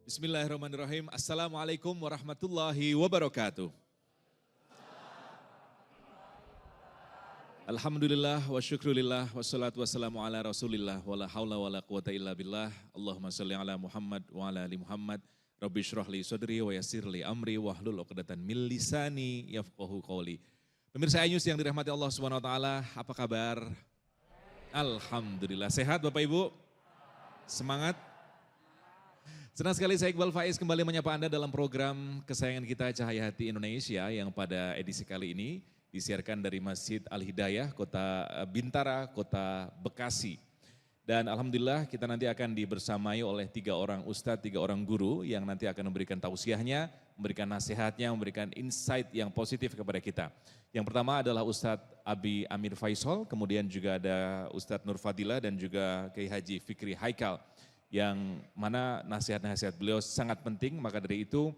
Bismillahirrahmanirrahim. Assalamualaikum warahmatullahi wabarakatuh. Alhamdulillah wa syukrulillah wassalatu wassalamu ala rasulillah wa la hawla wa la quwata illa billah. Allahumma salli ala Muhammad wa ala ali Muhammad. Rabbi syrah li sadri wa yassir li amri wahlul 'uqdatam min lisani yafqahu qawli. Pemirsa iNews yang dirahmati Allah Subhanahu wa taala, apa kabar? Alhamdulillah. Sehat Bapak Ibu? Semangat? Senang sekali saya Iqbal Faiz kembali menyapa Anda dalam program kesayangan kita Cahaya Hati Indonesia yang pada edisi kali ini disiarkan dari Masjid Al-Hidayah, Kota Bintara, Kota Bekasi. Dan Alhamdulillah kita nanti akan dibersamai oleh 3 orang ustadz, 3 orang guru yang nanti akan memberikan tausiahnya, memberikan nasihatnya, memberikan insight yang positif kepada kita. Yang pertama adalah Ustadz Abi Amir Faisal, kemudian juga ada Ustadz Nur Fadila dan juga Kiai Haji Fikri Haikal. Yang mana nasihat-nasihat beliau sangat penting, maka dari itu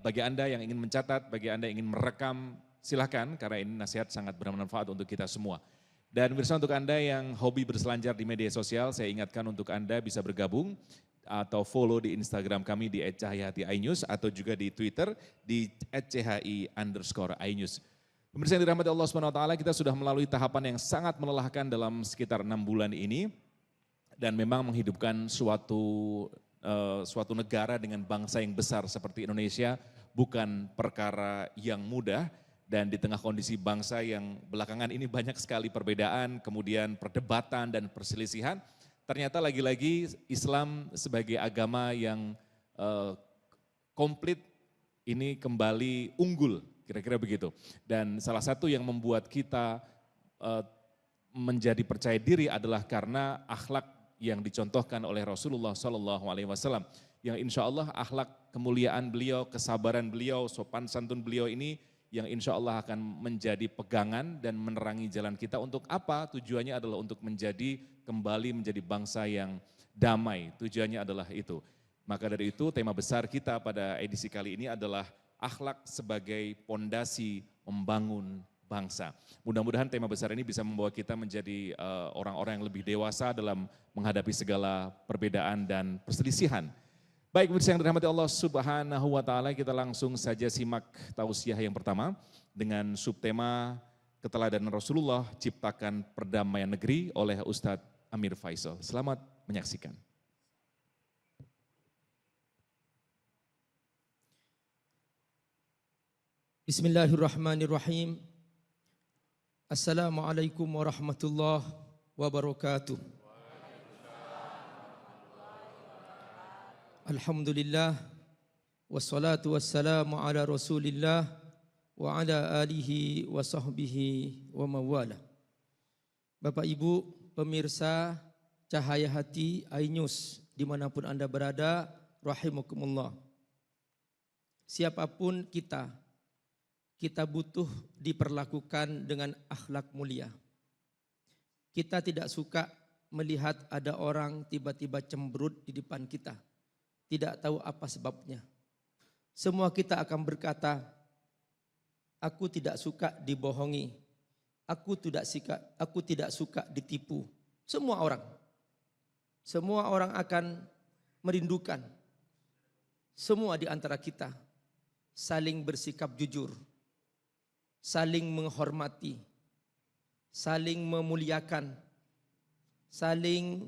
bagi Anda yang ingin mencatat, bagi Anda yang ingin merekam, silakan karena ini nasihat sangat bermanfaat untuk kita semua. Dan pemirsa untuk Anda yang hobi berselancar di media sosial, saya ingatkan untuk Anda bisa bergabung atau follow di Instagram kami di @cahayahati_inews atau juga di Twitter di @chi_inews. Pemirsa yang dirahmati Allah Subhanahu wa taala, kita sudah melalui tahapan yang sangat melelahkan dalam sekitar 6 bulan ini. Dan memang menghidupkan suatu negara dengan bangsa yang besar seperti Indonesia bukan perkara yang mudah. Dan di tengah kondisi bangsa yang belakangan ini banyak sekali perbedaan, kemudian perdebatan dan perselisihan, ternyata lagi-lagi Islam sebagai agama yang komplit ini kembali unggul, kira-kira begitu. Dan salah satu yang membuat kita menjadi percaya diri adalah karena akhlak yang dicontohkan oleh Rasulullah SAW, yang insya Allah akhlak kemuliaan beliau, kesabaran beliau, sopan santun beliau ini yang insya Allah akan menjadi pegangan dan menerangi jalan kita. Untuk apa? Tujuannya adalah untuk kembali menjadi bangsa yang damai, tujuannya adalah itu. Maka dari itu tema besar kita pada edisi kali ini adalah akhlak sebagai pondasi membangun bangsa. Mudah-mudahan tema besar ini bisa membawa kita menjadi orang-orang yang lebih dewasa dalam menghadapi segala perbedaan dan perselisihan. Baik, pemirsa yang dirahmati Allah Subhanahu wa taala, kita langsung saja simak tausiah yang pertama dengan subtema Keteladanan Rasulullah Ciptakan Perdamaian Negeri oleh Ustadz Amir Faisal. Selamat menyaksikan. Bismillahirrahmanirrahim. Assalamualaikum warahmatullahi wabarakatuh. Alhamdulillah, wassalatu wassalamu ala rasulillah wa ala alihi wa sahbihi wa mawala. Bapak Ibu pemirsa Cahaya Hati iNews dimanapun Anda berada, rahimakumullah. Siapapun kita butuh diperlakukan dengan akhlak mulia. Kita tidak suka melihat ada orang tiba-tiba cemberut di depan kita. Tidak tahu apa sebabnya. Semua kita akan berkata, aku tidak suka dibohongi. Aku tidak suka ditipu. Semua orang akan merindukan. Semua di antara kita saling bersikap jujur, saling menghormati, saling memuliakan, saling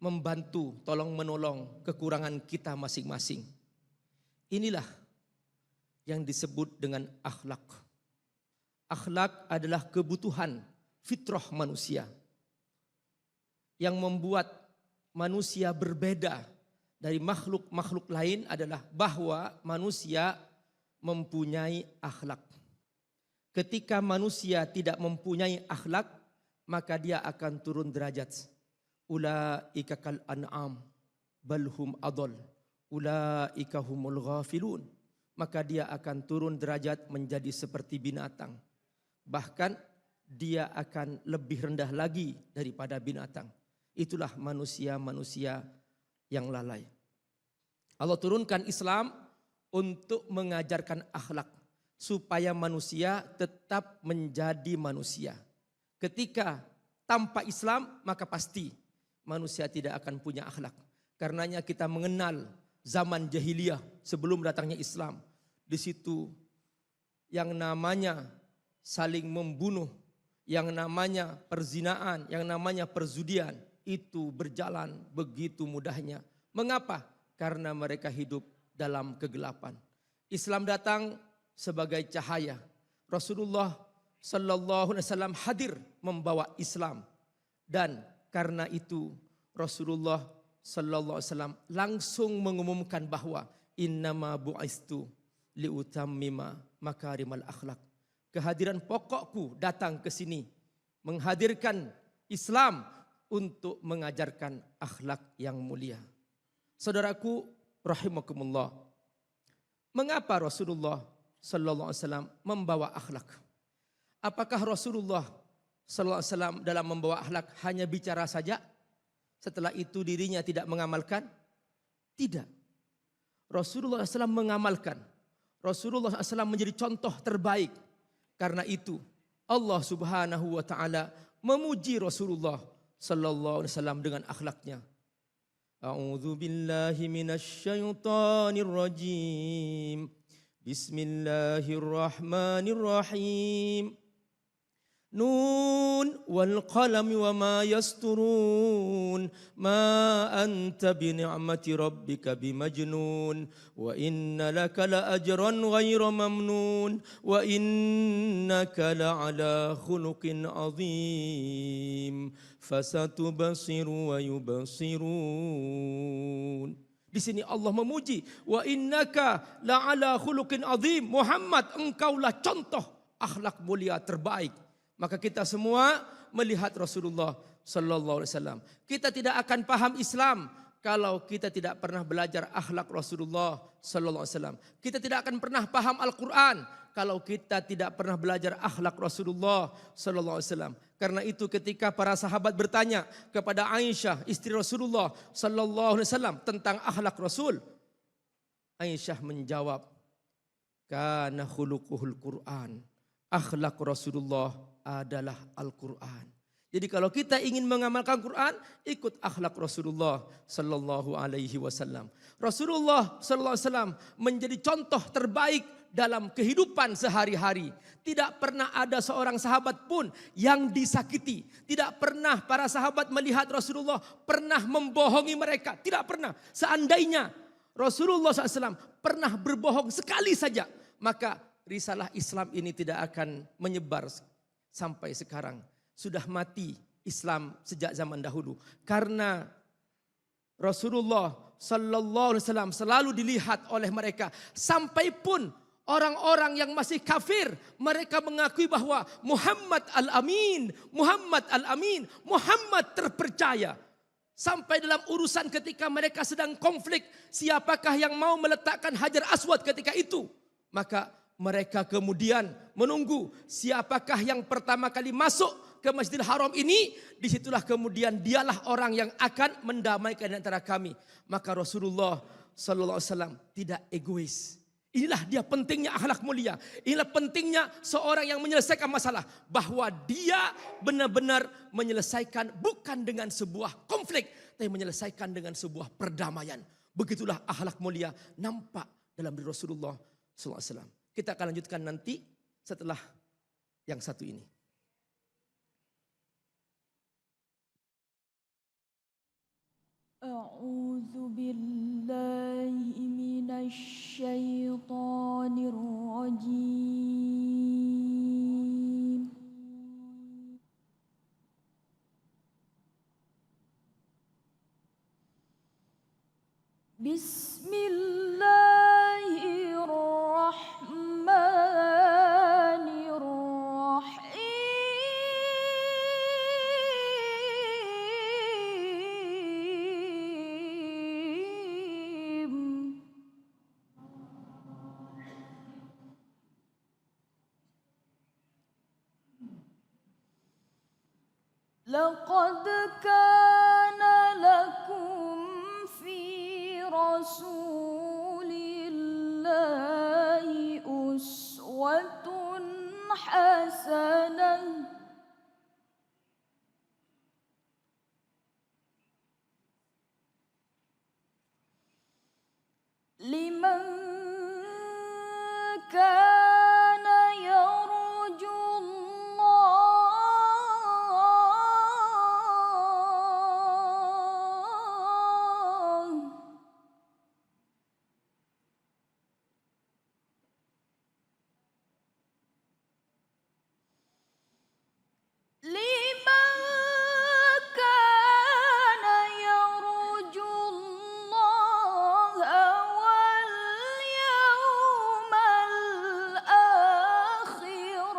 membantu, tolong menolong kekurangan kita masing-masing. Inilah yang disebut dengan akhlak. Akhlak adalah kebutuhan fitrah manusia yang membuat manusia berbeda dari makhluk-makhluk lain adalah bahwa manusia mempunyai akhlak. Ketika manusia tidak mempunyai akhlak, maka dia akan turun derajat. Ulaika kal an'am balhum adall, ulaika humul ghafilun. Maka dia akan turun derajat menjadi seperti binatang. Bahkan dia akan lebih rendah lagi daripada binatang. Itulah manusia-manusia yang lalai. Allah turunkan Islam untuk mengajarkan akhlak supaya manusia tetap menjadi manusia. Ketika tanpa Islam maka pasti manusia tidak akan punya akhlak. Karenanya kita mengenal zaman jahiliyah sebelum datangnya Islam. Di situ yang namanya saling membunuh, yang namanya perzinaan, yang namanya perjudian itu berjalan begitu mudahnya. Mengapa? Karena mereka hidup dalam kegelapan. Islam datang sebagai cahaya. Rasulullah Sallallahu Alaihi Wasallam hadir membawa Islam, dan karena itu Rasulullah Sallallahu Alaihi Wasallam langsung mengumumkan bahwa innama bu'istu liutammima makarimal akhlak. Kehadiran pokokku datang ke sini menghadirkan Islam untuk mengajarkan akhlak yang mulia. Saudaraku rahimakumullah, mengapa Rasulullah Sallallahu Alaihi Wasallam membawa akhlak? Apakah Rasulullah Sallallahu Alaihi Wasallam dalam membawa akhlak hanya bicara saja, setelah itu dirinya tidak mengamalkan? Tidak. Rasulullah SAW mengamalkan. Rasulullah SAW menjadi contoh terbaik. Karena itu Allah Subhanahu wa taala memuji Rasulullah Sallallahu Alaihi Wasallam dengan akhlaknya. A'udzu billahi minasyaitonir rajim. Bismillahirrahmanirrahim. Nun wal qalami wa ma yasturun ma anta bi ni'mati rabbika bimajnun wa inna laka la ajran ghayra mamnun wa innaka la ala khuluqin azim fasatubsiru wa yubsirun. Di sini Allah memuji, wa innaka la ala khuluqin azim. Muhammad, engkaulah contoh akhlak mulia terbaik. Maka kita semua melihat Rasulullah Sallallahu Alaihi Wasallam. Kita tidak akan paham Islam kalau kita tidak pernah belajar akhlak Rasulullah Sallallahu Alaihi Wasallam. Kita tidak akan pernah paham Al-Quran kalau kita tidak pernah belajar akhlak Rasulullah Sallallahu Alaihi Wasallam. Karena itu ketika para sahabat bertanya kepada Aisyah istri Rasulullah Sallallahu Alaihi Wasallam tentang akhlak Rasul, Aisyah menjawab, kana khuluquhul Quran. Akhlak Rasulullah adalah Al-Quran. Jadi kalau kita ingin mengamalkan Quran, ikut akhlak Rasulullah Sallallahu Alaihi Wasallam. Rasulullah Sallallahu Alaihi Wasallam menjadi contoh terbaik dalam kehidupan sehari-hari. Tidak pernah ada seorang sahabat pun yang disakiti. Tidak pernah para sahabat melihat Rasulullah pernah membohongi mereka. Tidak pernah. Seandainya Rasulullah SAW pernah berbohong sekali saja, maka risalah Islam ini tidak akan menyebar sampai sekarang. Sudah mati Islam sejak zaman dahulu. Karena Rasulullah Sallallahu Alaihi Wasallam selalu dilihat oleh mereka. Sampai pun orang-orang yang masih kafir, mereka mengakui bahwa Muhammad Al-Amin, Muhammad Al-Amin, Muhammad terpercaya. Sampai dalam urusan ketika mereka sedang konflik, siapakah yang mau meletakkan Hajar Aswad ketika itu? Maka mereka kemudian menunggu siapakah yang pertama kali masuk ke Masjidil Haram ini. Disitulah kemudian dialah orang yang akan mendamaikan antara kami. Maka Rasulullah Sallallahu Alaihi Wasallam tidak egois. Inilah dia pentingnya akhlak mulia. Inilah pentingnya seorang yang menyelesaikan masalah. Bahwa dia benar-benar menyelesaikan bukan dengan sebuah konflik, tapi menyelesaikan dengan sebuah perdamaian. Begitulah akhlak mulia nampak dalam diri Rasulullah Sallallahu Alaihi Wasallam. Kita akan lanjutkan nanti setelah yang satu ini. A'udzu billahi minasy syaithanir rajim. Bismillahirrahmanirrahim. لقد كان لكم في رسول الله أسوة حسنة لمن كان يرجو الله لمن كان يرجو الله واليوم الآخر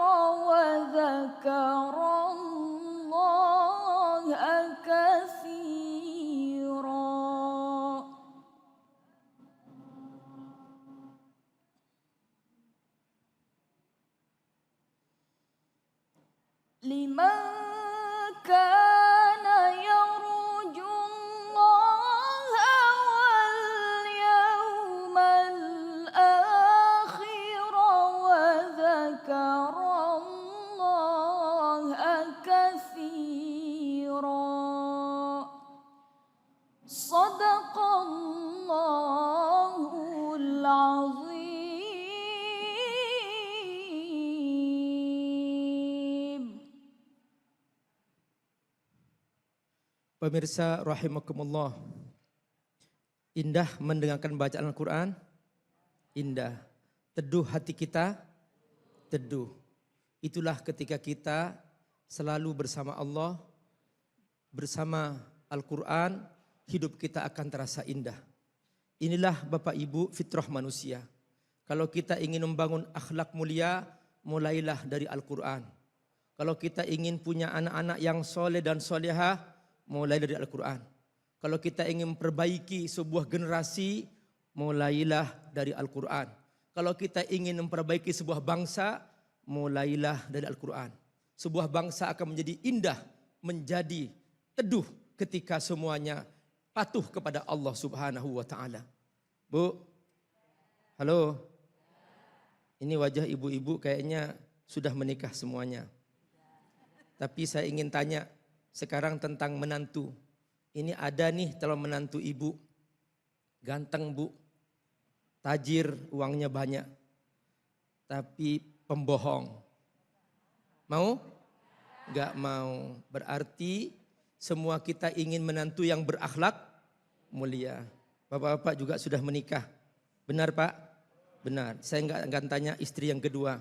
وذكر الله كثيرا لمن كان يرجو الله واليوم الآخر وذكر الله كثيرا صدق الله العظيم. Pemirsa rahimakumullah, indah mendengarkan bacaan Al-Quran, indah. Teduh hati kita, teduh. Itulah ketika kita selalu bersama Allah, bersama Al-Quran, hidup kita akan terasa indah. Inilah Bapak Ibu fitrah manusia. Kalau kita ingin membangun akhlak mulia, mulailah dari Al-Quran. Kalau kita ingin punya anak-anak yang soleh dan solehah, mulai dari Al-Quran. Kalau kita ingin memperbaiki sebuah generasi, mulailah dari Al-Quran. Kalau kita ingin memperbaiki sebuah bangsa, mulailah dari Al-Quran. Sebuah bangsa akan menjadi indah, menjadi teduh ketika semuanya patuh kepada Allah Subhanahu wa Ta'ala. Bu, halo. Ini wajah ibu-ibu kayaknya sudah menikah semuanya. Tapi saya ingin tanya sekarang tentang menantu. Ini ada nih calon menantu ibu. Ganteng bu. Tajir, uangnya banyak. Tapi pembohong. Mau? Gak mau. Berarti semua kita ingin menantu yang berakhlak mulia. Bapak-bapak juga sudah menikah. Benar Pak? Benar. Saya enggak akan tanya istri yang kedua.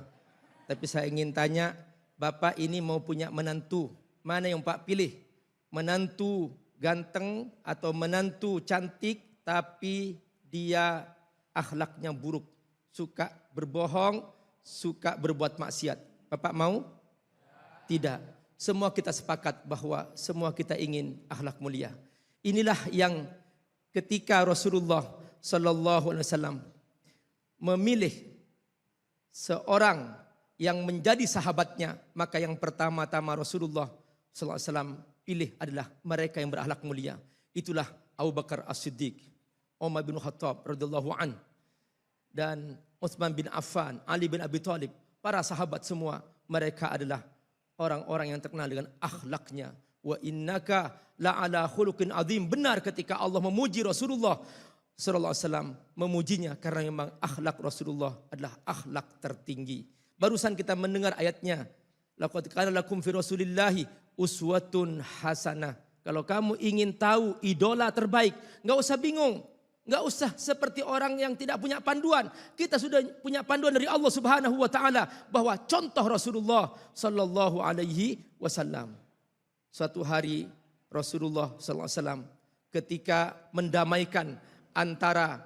Tapi saya ingin tanya, Bapak ini mau punya menantu. Mana yang Pak pilih? Menantu ganteng atau menantu cantik tapi dia akhlaknya buruk. Suka berbohong, suka berbuat maksiat. Bapak mau? Tidak. Semua kita sepakat bahwa semua kita ingin akhlak mulia. Inilah yang ketika Rasulullah Sallallahu Alaihi Wasallam memilih seorang yang menjadi sahabatnya, maka yang pertama-tama Rasulullah Sallallahu Alaihi Wasallam pilih adalah mereka yang berakhlak mulia. Itulah Abu Bakar As-Siddiq, Umar bin Khattab radhiyallahu an, dan Utsman bin Affan, Ali bin Abi Thalib, para sahabat semua mereka adalah orang-orang yang terkenal dengan akhlaknya. Wa innaka la'ala khuluqin azim. Benar ketika Allah memuji Rasulullah sallallahu alaihi wasallam, memujinya karena memang akhlak Rasulullah adalah akhlak tertinggi. Barusan kita mendengar ayatnya, laqad kana lakum fi rasulillahi uswatun hasanah. Kalau kamu ingin tahu idola terbaik, enggak usah bingung. Enggak usah seperti orang yang tidak punya panduan. Kita sudah punya panduan dari Allah Subhanahu wa taala bahwa contoh Rasulullah sallallahu alaihi wasallam. Suatu hari Rasulullah sallallahu alaihi wasallam ketika mendamaikan antara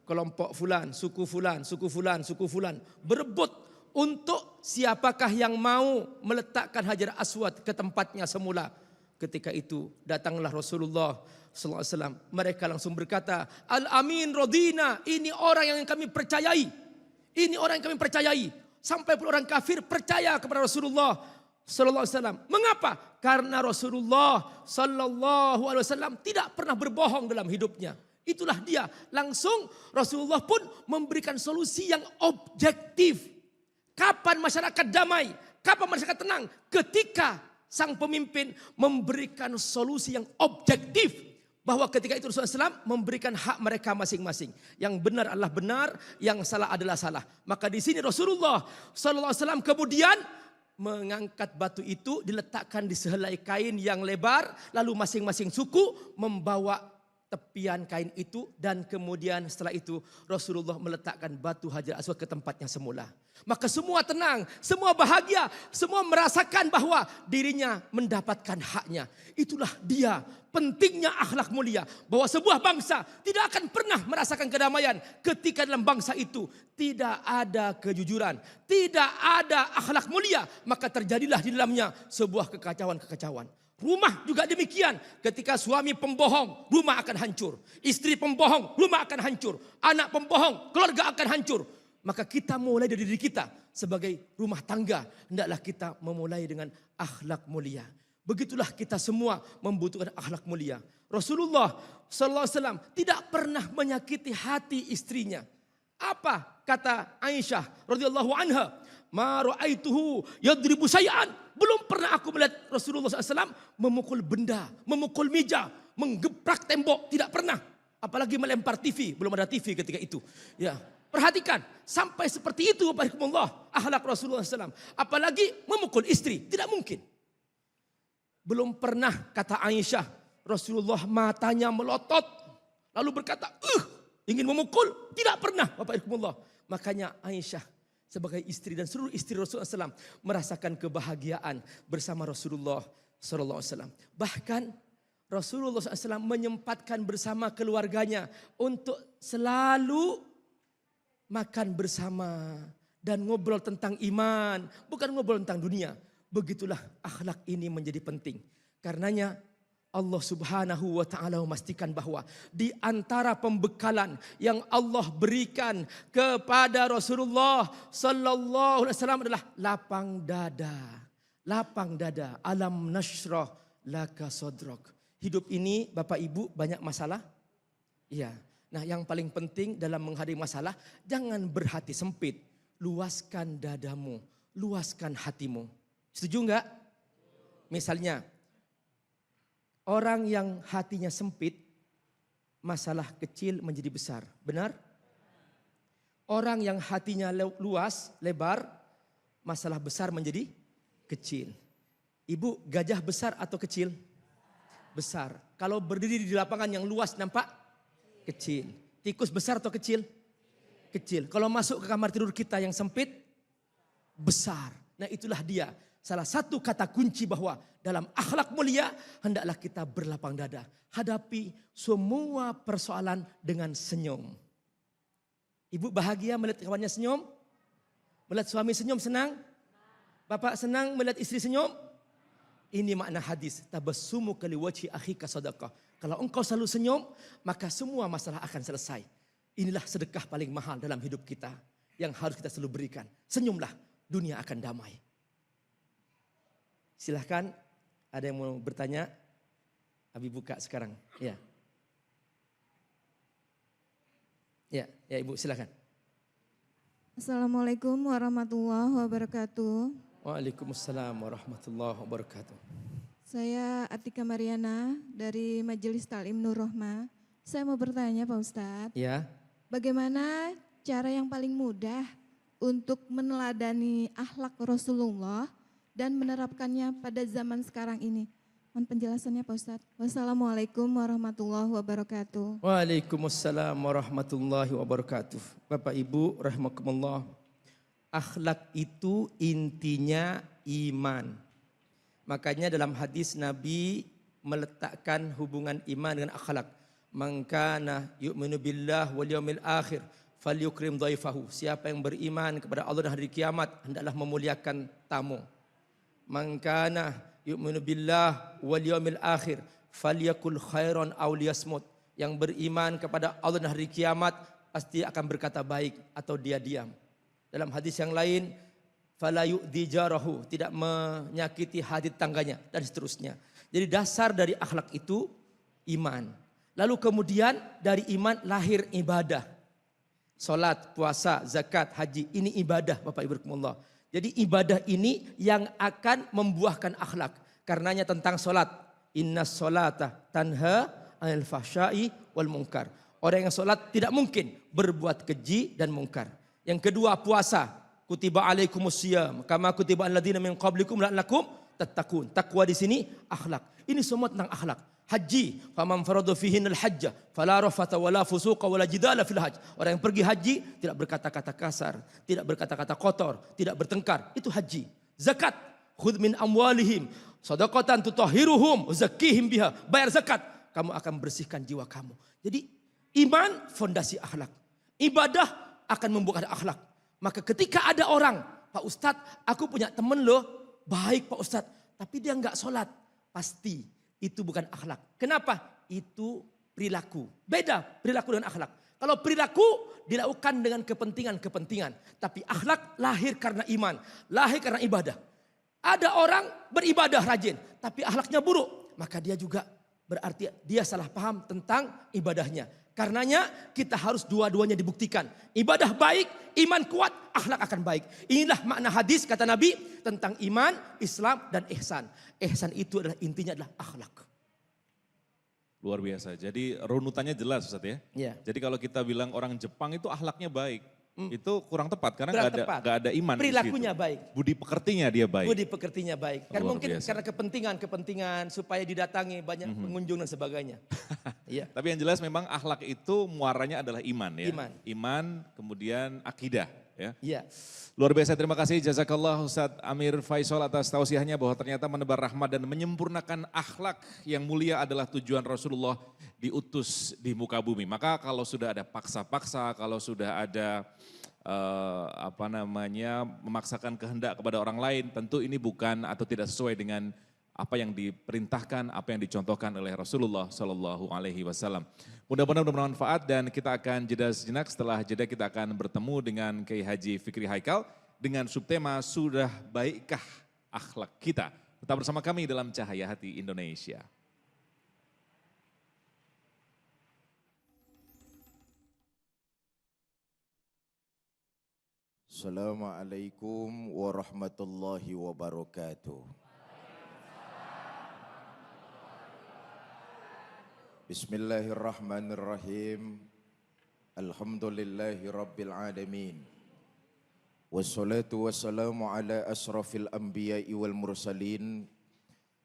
kelompok fulan, suku fulan, suku fulan, suku fulan, berebut untuk siapakah yang mau meletakkan Hajar Aswad ke tempatnya semula. Ketika itu datanglah Rasulullah sallallahu alaihi wasallam. Mereka langsung berkata, Al-Amin Rodina, ini orang yang kami percayai. Ini orang yang kami percayai. Sampai pun orang kafir percaya kepada Rasulullah sallallahu alaihi wasallam. Mengapa? Karena Rasulullah sallallahu alaihi wasallam tidak pernah berbohong dalam hidupnya. Itulah dia. Langsung Rasulullah pun memberikan solusi yang objektif. Kapan masyarakat damai? Kapan masyarakat tenang? Ketika sang pemimpin memberikan solusi yang objektif. bahwa ketika itu Rasulullah SAW memberikan hak mereka masing-masing. Yang benar adalah benar, yang salah adalah salah. Maka di sini Rasulullah SAW kemudian mengangkat batu itu, diletakkan di sehelai kain yang lebar, lalu masing-masing suku membawa tepian kain itu, dan kemudian setelah itu Rasulullah meletakkan batu Hajar Aswad ke tempatnya semula. Maka semua tenang, semua bahagia, semua merasakan bahwa dirinya mendapatkan haknya. Itulah dia pentingnya akhlak mulia, bahwa sebuah bangsa tidak akan pernah merasakan kedamaian ketika dalam bangsa itu tidak ada kejujuran, tidak ada akhlak mulia, maka terjadilah di dalamnya sebuah kekacauan-kekacauan. Rumah juga demikian, ketika suami pembohong, rumah akan hancur. Istri pembohong, rumah akan hancur. Anak pembohong, keluarga akan hancur. Maka kita mulai dari diri kita sebagai rumah tangga, hendaklah kita memulai dengan akhlak mulia. Begitulah kita semua membutuhkan akhlak mulia. Rasulullah SAW tidak pernah menyakiti hati istrinya. Apa kata Aisyah radhiyallahu anha? Ma ra'aituhu yadribu syai'an. Belum pernah aku melihat Rasulullah SAW memukul benda, memukul meja, menggeprak tembok. Tidak pernah. Apalagi melempar TV. Belum ada TV ketika itu. Ya, perhatikan. Sampai seperti itu Barakumulllah akhlak Rasulullah SAW. Apalagi memukul istri. Tidak mungkin. Belum pernah kata Aisyah. Rasulullah matanya melotot. Lalu berkata, ingin memukul. Tidak pernah Barakumulllah. Makanya Aisyah sebagai istri dan seluruh istri Rasulullah SAW merasakan kebahagiaan bersama Rasulullah SAW. Bahkan Rasulullah SAW menyempatkan bersama keluarganya untuk selalu makan bersama dan ngobrol tentang iman, bukan ngobrol tentang dunia. Begitulah akhlak ini menjadi penting. Karenanya Allah Subhanahu wa taala memastikan bahwa di antara pembekalan yang Allah berikan kepada Rasulullah sallallahu alaihi wasallam adalah lapang dada. Lapang dada, alam nashrah laka sadrak. Hidup ini Bapak Ibu banyak masalah? Iya. Nah, yang paling penting dalam menghadapi masalah, jangan berhati sempit. Luaskan dadamu, luaskan hatimu. Setuju enggak? Misalnya, orang yang hatinya sempit, masalah kecil menjadi besar. Benar? Orang yang hatinya luas, lebar, masalah besar menjadi kecil. Ibu, gajah besar atau kecil? Besar. Kalau berdiri di lapangan yang luas nampak? Kecil. Tikus besar atau kecil? Kecil. Kalau masuk ke kamar tidur kita yang sempit? Besar. Nah, itulah dia. Salah satu kata kunci bahwa dalam akhlak mulia hendaklah kita berlapang dada. Hadapi semua persoalan dengan senyum. Ibu bahagia melihat kawannya senyum? Melihat suami senyum senang? Bapak senang melihat istri senyum? Ini makna hadis. Tabassumu kaliwajhi akhika sadaqah. Kalau engkau selalu senyum, maka semua masalah akan selesai. Inilah sedekah paling mahal dalam hidup kita yang harus kita selalu berikan. Senyumlah, dunia akan damai. Silahkan, ada yang mau bertanya? Abi buka sekarang. Ya, ya Ibu silahkan. Assalamualaikum warahmatullahi wabarakatuh. Waalaikumsalam warahmatullahi wabarakatuh. Saya Atika Mariana dari Majelis Ta'lim Nur Rohmah. Saya mau bertanya Pak Ustadz. Ya. Bagaimana cara yang paling mudah untuk meneladani akhlak Rasulullah dan menerapkannya pada zaman sekarang ini? Mohon penjelasannya Pak Ustadz. Wassalamualaikum warahmatullahi wabarakatuh. Waalaikumsalam warahmatullahi wabarakatuh. Bapak Ibu rahimakumullah. Akhlak itu intinya iman. Makanya dalam hadis Nabi meletakkan hubungan iman dengan akhlak. Man kana yu'minu billah wal yaumil akhir falyukrim dhaifahu. Siapa yang beriman kepada Allah dan hari kiamat hendaklah memuliakan tamu. Man kana yu'minu billah wal yaumil akhir falyakul khairan aw liyasmut. Yang beriman kepada Allah dan hari kiamat pasti akan berkata baik atau dia diam. Dalam hadis yang lain, fala yu'dhi jarahu, tidak menyakiti hati tangganya dan seterusnya. Jadi dasar dari akhlak itu iman. Lalu kemudian dari iman lahir ibadah. Salat, puasa, zakat, haji, ini ibadah Bapak Ibu rahimakumullah. Jadi ibadah ini yang akan membuahkan akhlak. Karenanya tentang salat, inna salata tanha 'anil fahsya'i wal munkar. Orang yang sholat tidak mungkin berbuat keji dan mungkar. Yang kedua puasa. Kutiba alaikumusiyam kama kutiba alladziina min qablikum la'allakum tattaqun. Takwa di sini akhlak. Ini semua tentang akhlak. Haji, faman farada fihinal hajja fala rafata wala fusuqa wala jidala fil hajj. Orang yang pergi haji tidak berkata-kata kasar, tidak berkata-kata kotor, tidak bertengkar. Itu haji. Zakat, khudh min amwalihim shadaqatan tutahhiruhum wa zakkihim biha. Bayar zakat, kamu akan bersihkan jiwa kamu. Jadi iman fondasi akhlak. Ibadah akan membuat akhlak. Maka ketika ada orang, Pak Ustadz, aku punya temen loh, baik Pak Ustadz, tapi dia nggak sholat, pasti itu bukan akhlak. Kenapa? Itu perilaku. Beda perilaku dengan akhlak. Kalau perilaku dilakukan dengan kepentingan-kepentingan, tapi akhlak lahir karena iman, lahir karena ibadah. Ada orang beribadah rajin, tapi akhlaknya buruk, maka dia juga berarti dia salah paham tentang ibadahnya. Karenanya kita harus dua-duanya dibuktikan. Ibadah baik, iman kuat, akhlak akan baik. Inilah makna hadis kata Nabi tentang iman, Islam, dan ihsan. Ihsan itu adalah intinya adalah akhlak. Luar biasa. Jadi runutannya jelas Ustaz ya. Ya. Jadi kalau kita bilang orang Jepang itu akhlaknya baik, itu kurang tepat karena Kurang nggak tepat. ada iman. Perilakunya di situ. baik. Budi pekertinya dia baik. Budi pekertinya baik. Karena Luar mungkin biasa. karena kepentingan supaya didatangi banyak pengunjung dan sebagainya. Iya. Tapi yang jelas memang akhlak itu muaranya adalah iman ya. Iman. Kemudian akidah ya. Iya. Luar biasa, terima kasih jazakallah Ustadz Amir Faisal atas tausiahnya bahwa ternyata menebar rahmat dan menyempurnakan akhlak yang mulia adalah tujuan Rasulullah diutus di muka bumi. Maka kalau sudah ada paksa-paksa, kalau sudah ada memaksakan kehendak kepada orang lain, tentu ini bukan atau tidak sesuai dengan apa yang diperintahkan, apa yang dicontohkan oleh Rasulullah Shallallahu Alaihi Wasallam. Mudah-mudahan bermanfaat dan kita akan jeda sejenak. Setelah jeda kita akan bertemu dengan Kiai Haji Fikri Haikal dengan subtema Sudah Baikkah Akhlak Kita. Tetap bersama kami dalam Cahaya Hati Indonesia. Assalamualaikum warahmatullahi wabarakatuh. Bismillahirrahmanirrahim. Alhamdulillahi rabbil alamin. Wassalatu wassalamu ala asrafil anbiya'i wal mursalin.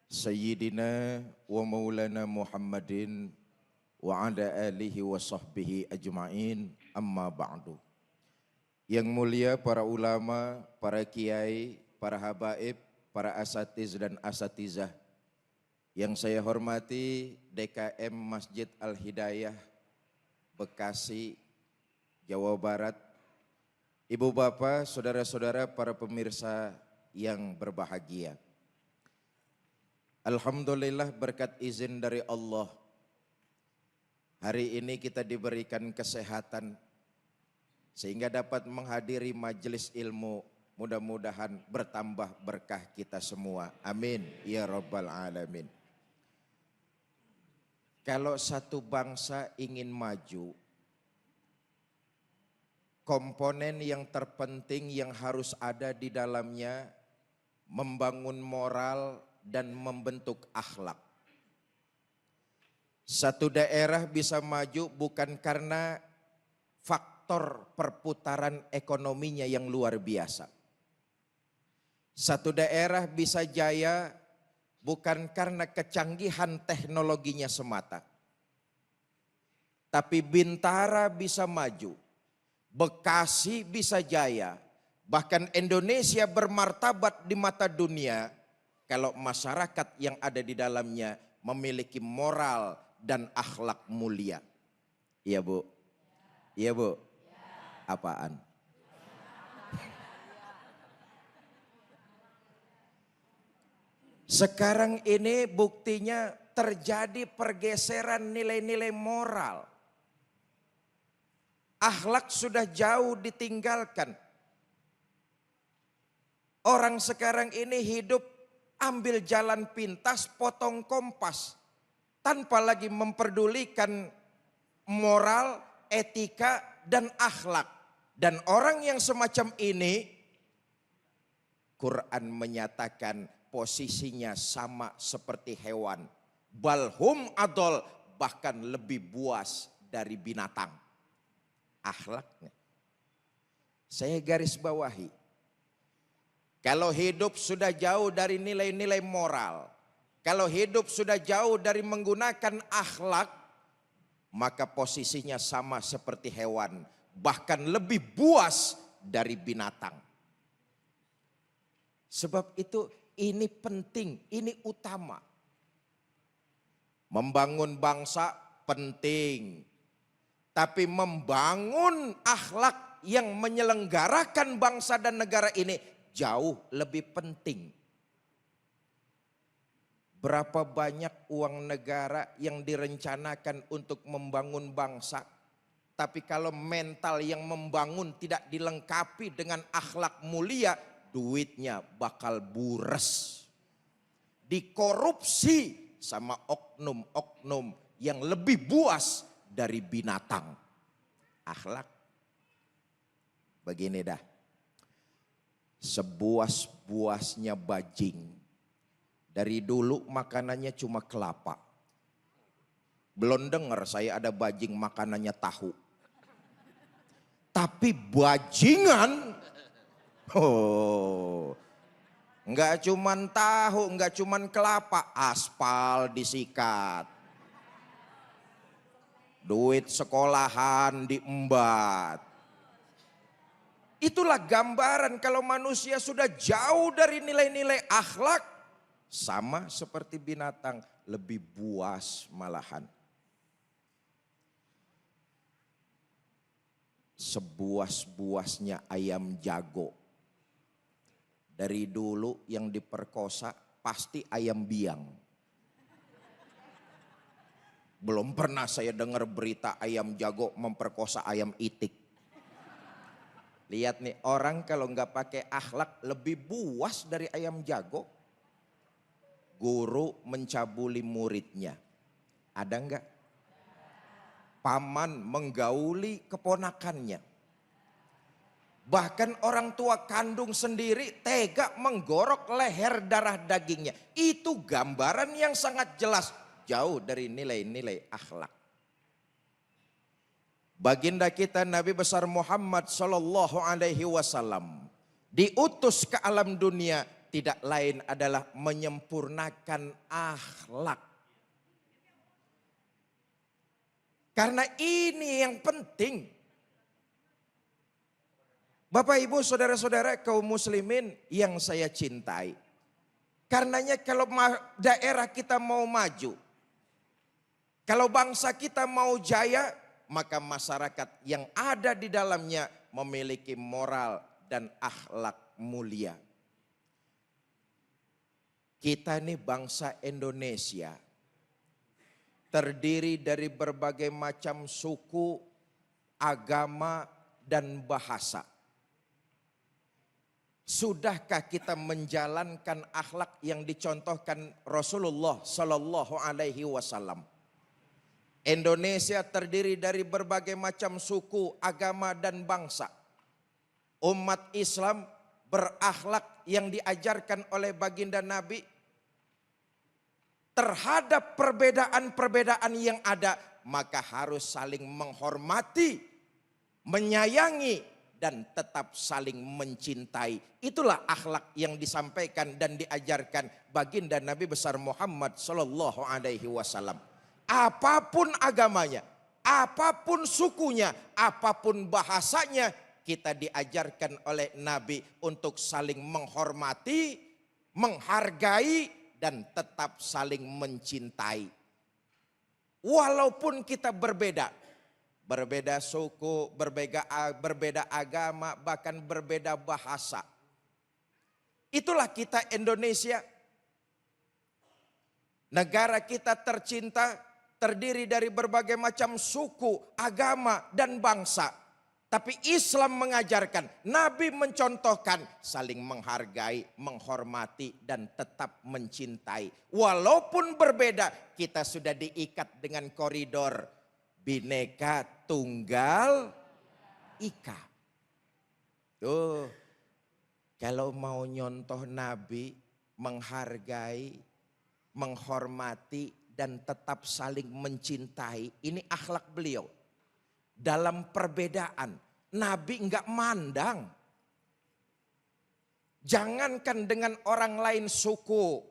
Sayyidina wa maulana Muhammadin wa ala alihi wa sahbihi ajma'in, amma ba'du. Yang mulia para ulama, para kiai, para habaib, para asatiz dan asatizah. Yang saya hormati DKM Masjid Al-Hidayah, Bekasi, Jawa Barat. Ibu bapak, saudara-saudara, para pemirsa yang berbahagia. Alhamdulillah berkat izin dari Allah. Hari ini kita diberikan kesehatan sehingga dapat menghadiri majelis ilmu. Mudah-mudahan bertambah berkah kita semua. Amin ya rabbal alamin. Kalau satu bangsa ingin maju, komponen yang terpenting yang harus ada di dalamnya membangun moral dan membentuk akhlak. Satu daerah bisa maju bukan karena faktor perputaran ekonominya yang luar biasa. Satu daerah bisa jaya bukan karena kecanggihan teknologinya semata. Tapi Bintara bisa maju, Bekasi bisa jaya, bahkan Indonesia bermartabat di mata dunia kalau masyarakat yang ada di dalamnya memiliki moral dan akhlak mulia. Iya Bu? Iya Bu? Apaan? Sekarang ini buktinya terjadi pergeseran nilai-nilai moral. Akhlak sudah jauh ditinggalkan. Orang sekarang ini hidup ambil jalan pintas, potong kompas. Tanpa lagi memperdulikan moral, etika, dan akhlak. Dan orang yang semacam ini, Quran menyatakan posisinya sama seperti hewan. Balhum adol, bahkan lebih buas dari binatang. Akhlaknya. Saya garis bawahi. Kalau hidup sudah jauh dari nilai-nilai moral, kalau hidup sudah jauh dari menggunakan akhlak, maka posisinya sama seperti hewan, bahkan lebih buas dari binatang. Sebab itu ini penting, ini utama. Membangun bangsa penting, tapi membangun akhlak yang menyelenggarakan bangsa dan negara ini jauh lebih penting. Berapa banyak uang negara yang direncanakan untuk membangun bangsa, tapi kalau mental yang membangun tidak dilengkapi dengan akhlak mulia, duitnya bakal bures. Dikorupsi sama oknum-oknum yang lebih buas dari binatang. Akhlak. Begini dah. Sebuas-buasnya bajing. Dari dulu makanannya cuma kelapa. Belum dengar saya ada bajing makanannya tahu. Tapi bajingan, enggak cuman tahu, enggak cuman kelapa, aspal disikat. Duit sekolahan diembat. Itulah gambaran kalau manusia sudah jauh dari nilai-nilai akhlak. Sama seperti binatang, lebih buas malahan. Sebuas-buasnya ayam jago. Dari dulu yang diperkosa pasti ayam biang. Belum pernah saya dengar berita ayam jago memperkosa ayam itik. Lihat nih, orang kalau nggak pakai akhlak lebih buas dari ayam jago. Guru mencabuli muridnya. Ada enggak? Paman menggauli keponakannya. Bahkan orang tua kandung sendiri tega menggorok leher darah dagingnya. Itu gambaran yang sangat jelas. Jauh dari nilai-nilai akhlak. Baginda kita Nabi besar Muhammad sallallahu alaihi wasallam diutus ke alam dunia tidak lain adalah menyempurnakan akhlak. Karena ini yang penting. Bapak Ibu saudara-saudara kaum muslimin yang saya cintai. Karenanya kalau daerah kita mau maju, kalau bangsa kita mau jaya, maka masyarakat yang ada di dalamnya memiliki moral dan akhlak mulia. Kita ini bangsa Indonesia terdiri dari berbagai macam suku, agama, dan bahasa. Sudahkah kita menjalankan akhlak yang dicontohkan Rasulullah Sallallahu Alaihi Wasallam? Indonesia terdiri dari berbagai macam suku, agama, dan bangsa. Umat Islam berakhlak yang diajarkan oleh baginda Nabi terhadap perbedaan-perbedaan yang ada, maka harus saling menghormati, menyayangi, dan tetap saling mencintai. Itulah akhlak yang disampaikan dan diajarkan baginda Nabi besar Muhammad sallallahu alaihi wasallam. Apapun agamanya, apapun sukunya, apapun bahasanya, kita diajarkan oleh Nabi untuk saling menghormati, menghargai, dan tetap saling mencintai. Walaupun kita berbeda, berbeda suku, berbeda agama, bahkan berbeda bahasa. Itulah kita Indonesia. Negara kita tercinta terdiri dari berbagai macam suku, agama, dan bangsa. Tapi Islam mengajarkan, Nabi mencontohkan saling menghargai, menghormati, dan tetap mencintai. Walaupun berbeda, kita sudah diikat dengan koridor Bhinneka Tunggal Ika. Tuh, kalau mau nyontoh Nabi, menghargai, menghormati, dan tetap saling mencintai. Ini akhlak beliau. Dalam perbedaan, Nabi enggak mandang. Jangankan dengan orang lain suku,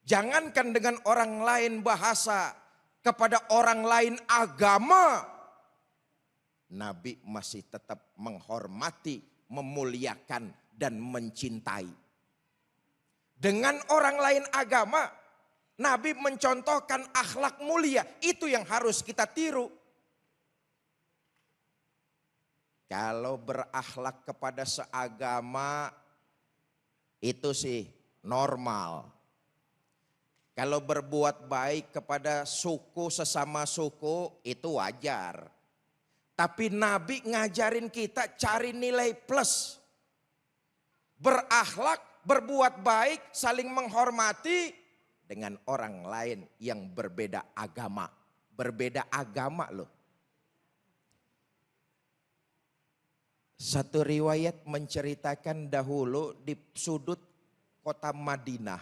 jangankan dengan orang lain bahasa, kepada orang lain agama, Nabi masih tetap menghormati, memuliakan, dan mencintai. Dengan orang lain agama, Nabi mencontohkan akhlak mulia. Itu yang harus kita tiru. Kalau berakhlak kepada seagama, itu sih normal. Kalau berbuat baik kepada suku, sesama suku, itu wajar. Tapi Nabi ngajarin kita cari nilai plus. Berakhlak, berbuat baik, saling menghormati dengan orang lain yang berbeda agama. Berbeda agama loh. Satu riwayat menceritakan dahulu di sudut kota Madinah.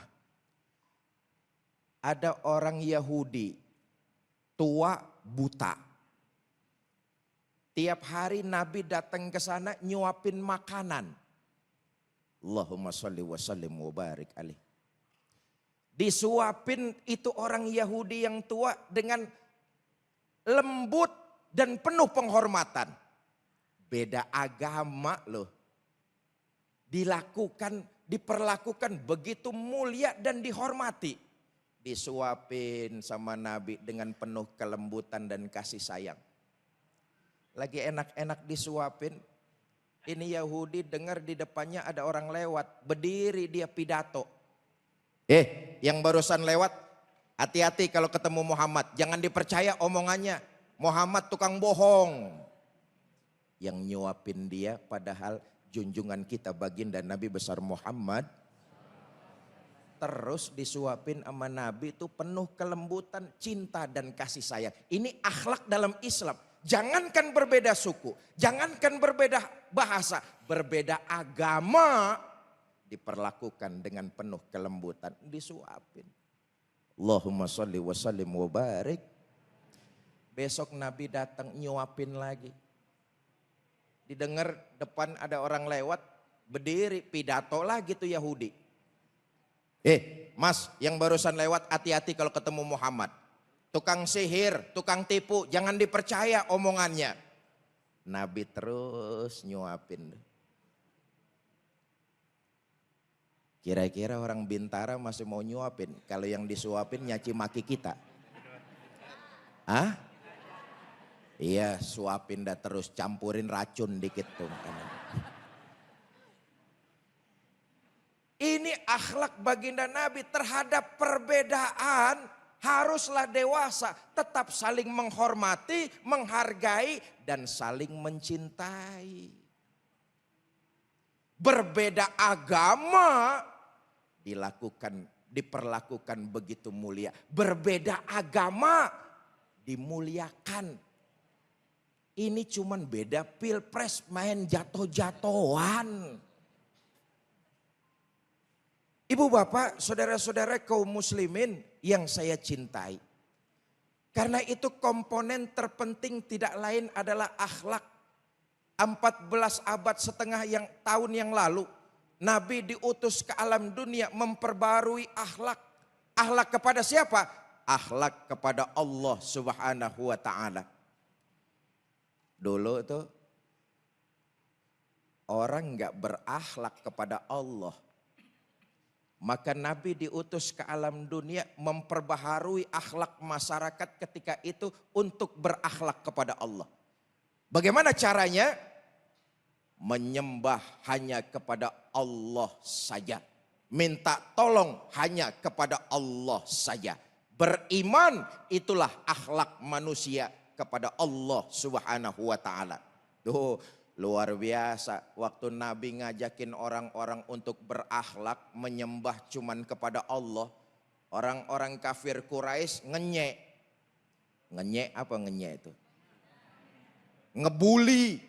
Ada orang Yahudi, tua buta. Tiap hari Nabi datang ke sana nyuapin makanan. Allahumma sholli wa sallim wa barik alaih. Disuapin itu orang Yahudi yang tua dengan lembut dan penuh penghormatan. Beda agama loh. Diperlakukan begitu mulia dan dihormati. Disuapin sama Nabi dengan penuh kelembutan dan kasih sayang. Lagi enak-enak disuapin. Ini Yahudi dengar di depannya ada orang lewat. Berdiri dia pidato. Yang barusan lewat, hati-hati kalau ketemu Muhammad. Jangan dipercaya omongannya. Muhammad tukang bohong. Yang nyuapin dia padahal junjungan kita baginda Nabi besar Muhammad. Terus disuapin sama Nabi itu penuh kelembutan, cinta dan kasih sayang. Ini akhlak dalam Islam. Jangankan berbeda suku, jangankan berbeda bahasa, berbeda agama, diperlakukan dengan penuh kelembutan, disuapin. Allahumma sholli wa sallim wa barik. Besok Nabi datang nyuapin lagi. Didengar depan ada orang lewat, berdiri pidato lagi tuh Yahudi. Mas yang barusan lewat hati-hati kalau ketemu Muhammad. Tukang sihir, tukang tipu, jangan dipercaya omongannya. Nabi terus nyuapin. Kira-kira orang Bintara masih mau nyuapin kalau yang disuapin nyaci maki kita? Hah? Iya, suapin dah terus, campurin racun dikit tuh. Ini akhlak baginda Nabi terhadap perbedaan haruslah dewasa, tetap saling menghormati, menghargai dan saling mencintai. Berbeda agama diperlakukan begitu mulia. Berbeda agama dimuliakan. Ini cuman beda pilpres main jatuh-jatuhan. Ibu bapak, saudara-saudara kaum muslimin yang saya cintai. Karena itu komponen terpenting tidak lain adalah akhlak. 14 abad setengah tahun yang lalu, Nabi diutus ke alam dunia memperbarui akhlak. Akhlak kepada siapa? Akhlak kepada Allah Subhanahu wa ta'ala. Dulu itu orang nggak berakhlak kepada Allah. Maka Nabi diutus ke alam dunia memperbaharui akhlak masyarakat ketika itu untuk berakhlak kepada Allah. Bagaimana caranya? Menyembah hanya kepada Allah saja. Minta tolong hanya kepada Allah saja. Beriman itulah akhlak manusia kepada Allah Subhanahu wa ta'ala. Tuh luar biasa waktu Nabi ngajakin orang-orang untuk berakhlak menyembah cuman kepada Allah. Orang-orang kafir Quraisy ngenyek. Ngenyek apa ngenyek itu? Ngebuli,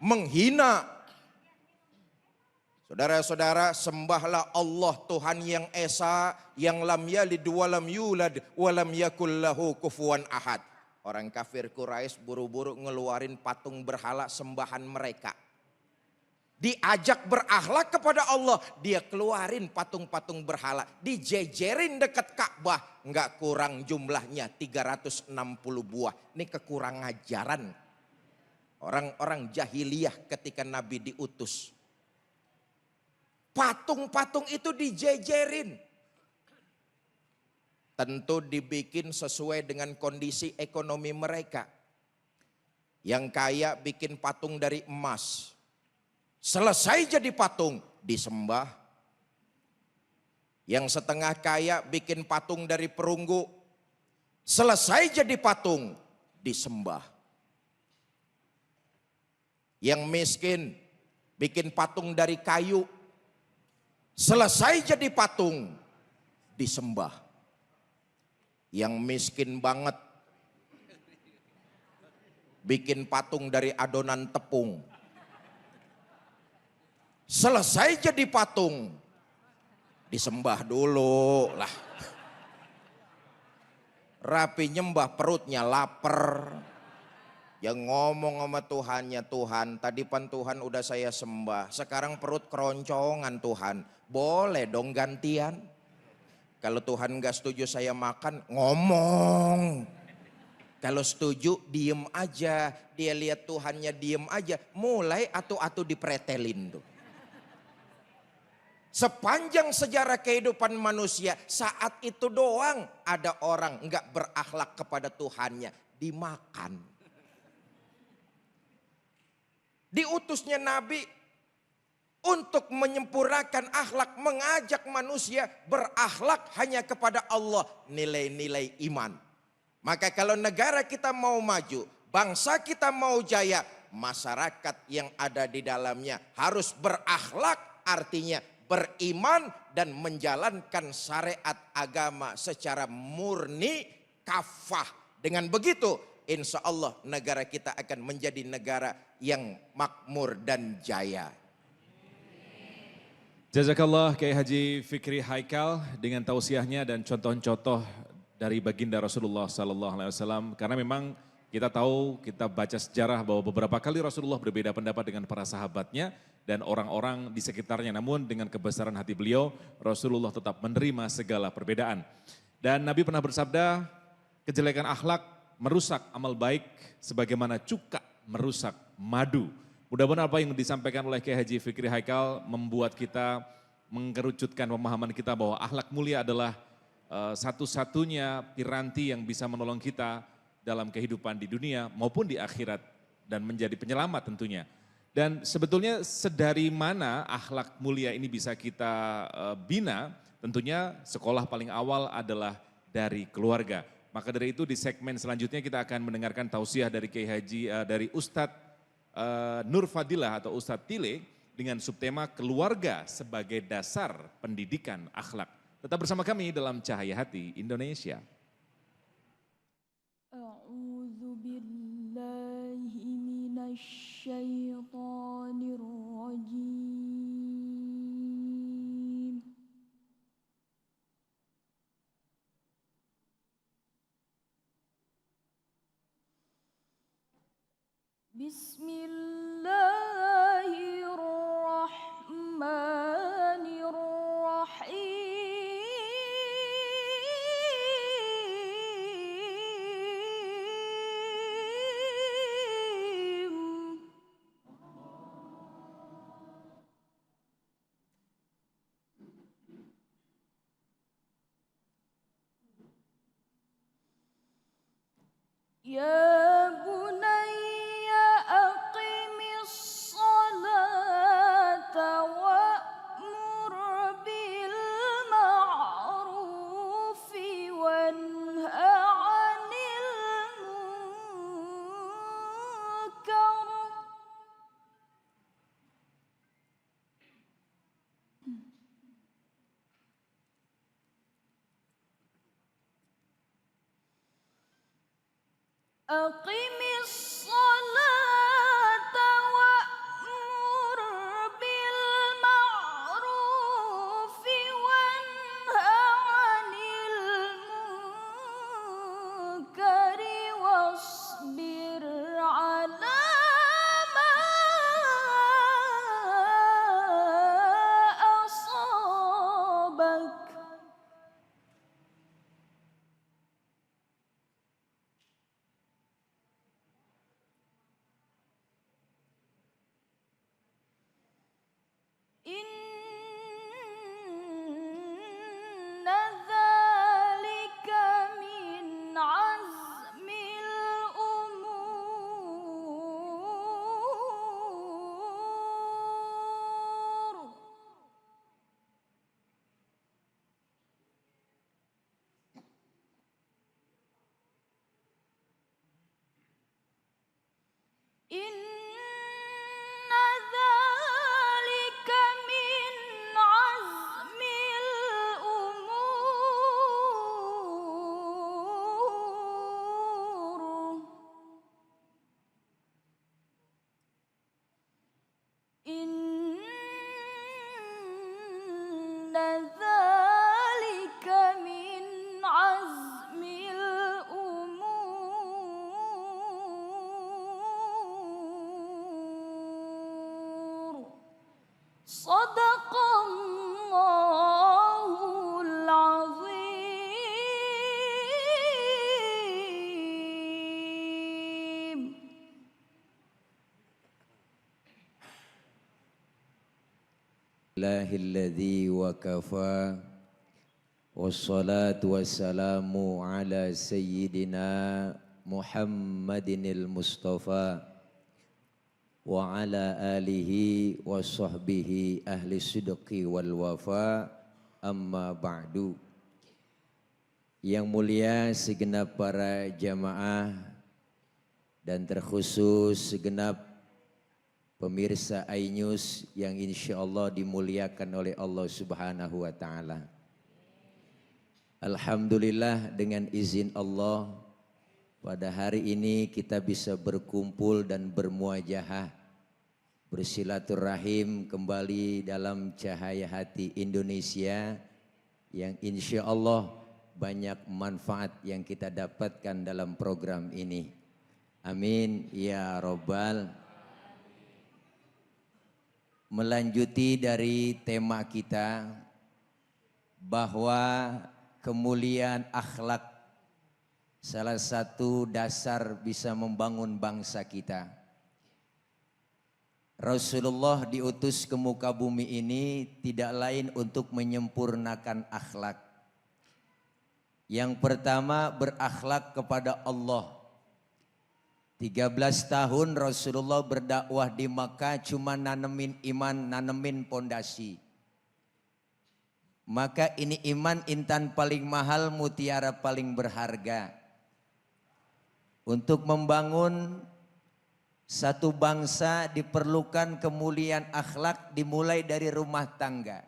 menghina. Saudara-saudara, sembahlah Allah Tuhan yang Esa, yang lam yalid walam yulad walam yakul lahu kufuwan ahad. Orang kafir Quraisy buru-buru ngeluarin patung berhala sembahan mereka. Diajak berakhlak kepada Allah, dia keluarin patung-patung berhala, dijejerin dekat Ka'bah, nggak kurang jumlahnya 360 buah. Ini kekurang ajaran orang-orang jahiliyah ketika Nabi diutus. Patung-patung itu dijejerin. Tentu dibikin sesuai dengan kondisi ekonomi mereka. Yang kaya bikin patung dari emas. Selesai jadi patung, disembah. Yang setengah kaya bikin patung dari perunggu. Selesai jadi patung, disembah. Yang miskin bikin patung dari kayu. Selesai jadi patung, disembah. Yang miskin banget bikin patung dari adonan tepung. Selesai jadi patung, disembah dulu lah. Rapi nyembah perutnya lapar. Yang ngomong sama Tuhannya, Tuhan tadi pan Tuhan udah saya sembah, sekarang perut keroncongan Tuhan, boleh dong gantian. Kalau Tuhan gak setuju saya makan, ngomong. Kalau setuju diem aja, dia lihat Tuhannya diem aja, mulai atu-atu dipretelin tuh. Sepanjang sejarah kehidupan manusia, saat itu doang ada orang gak berakhlak kepada Tuhannya, dimakan. Diutusnya Nabi untuk menyempurnakan akhlak, mengajak manusia berakhlak hanya kepada Allah, nilai-nilai iman. Maka kalau negara kita mau maju, bangsa kita mau jaya, masyarakat yang ada di dalamnya harus berakhlak, artinya beriman dan menjalankan syariat agama secara murni kafah. Dengan begitu, insya Allah negara kita akan menjadi negara yang makmur dan jaya. Jazakallah Kiai Haji Fikri Haikal dengan tausiahnya dan contoh-contoh dari baginda Rasulullah SAW. Karena memang kita tahu, kita baca sejarah bahwa beberapa kali Rasulullah berbeda pendapat dengan para sahabatnya dan orang-orang di sekitarnya. Namun dengan kebesaran hati beliau, Rasulullah tetap menerima segala perbedaan. Dan Nabi pernah bersabda, kejelekan akhlak merusak amal baik sebagaimana cuka merusak madu. Mudah-mudahan apa yang disampaikan oleh Kiai Haji Fikri Haikal membuat kita mengerucutkan pemahaman kita bahwa akhlak mulia adalah satu-satunya piranti yang bisa menolong kita dalam kehidupan di dunia maupun di akhirat dan menjadi penyelamat tentunya. Dan sebetulnya sedari mana akhlak mulia ini bisa kita bina, tentunya sekolah paling awal adalah dari keluarga. Maka dari itu di segmen selanjutnya kita akan mendengarkan tausiah dari Kiai Haji, dari Ustadz Nur Fadilah atau Ustadz Tile dengan subtema keluarga sebagai dasar pendidikan akhlak. Tetap bersama kami dalam Cahaya Hati Indonesia. A'udzu billahi minasy syaithanir rajim. Bismillahirrahmanirrahim. Ya bunayya aqimis salata wa'mur bil ma'rufi wanha 'anil munkar. Aqimis salata wa'mur bil ma'rufi Sadaqallahul azim. Allahilladzi wa kafa wassalatu wassalamu ala sayyidina Muhammadinil Mustafa wa ala alihi wa sahbihi ahli sidqi wal wafa, amma ba'du. Yang mulia segenap para jamaah dan terkhusus segenap pemirsa iNews yang insya Allah dimuliakan oleh Allah Subhanahu wa Ta'ala. Alhamdulillah, dengan izin Allah pada hari ini kita bisa berkumpul dan bermuajahah, bersilaturahim kembali dalam cahaya hati Indonesia yang insya Allah banyak manfaat yang kita dapatkan dalam program ini. Amin ya Rabbal. Melanjuti dari tema kita bahwa kemuliaan akhlak salah satu dasar bisa membangun bangsa kita. Rasulullah diutus ke muka bumi ini tidak lain untuk menyempurnakan akhlak. Yang pertama, berakhlak kepada Allah. 13 tahun Rasulullah berdakwah di Makkah cuma nanemin iman, nanemin pondasi. Maka ini iman intan paling mahal, mutiara paling berharga. Untuk membangun satu bangsa diperlukan kemuliaan akhlak dimulai dari rumah tangga.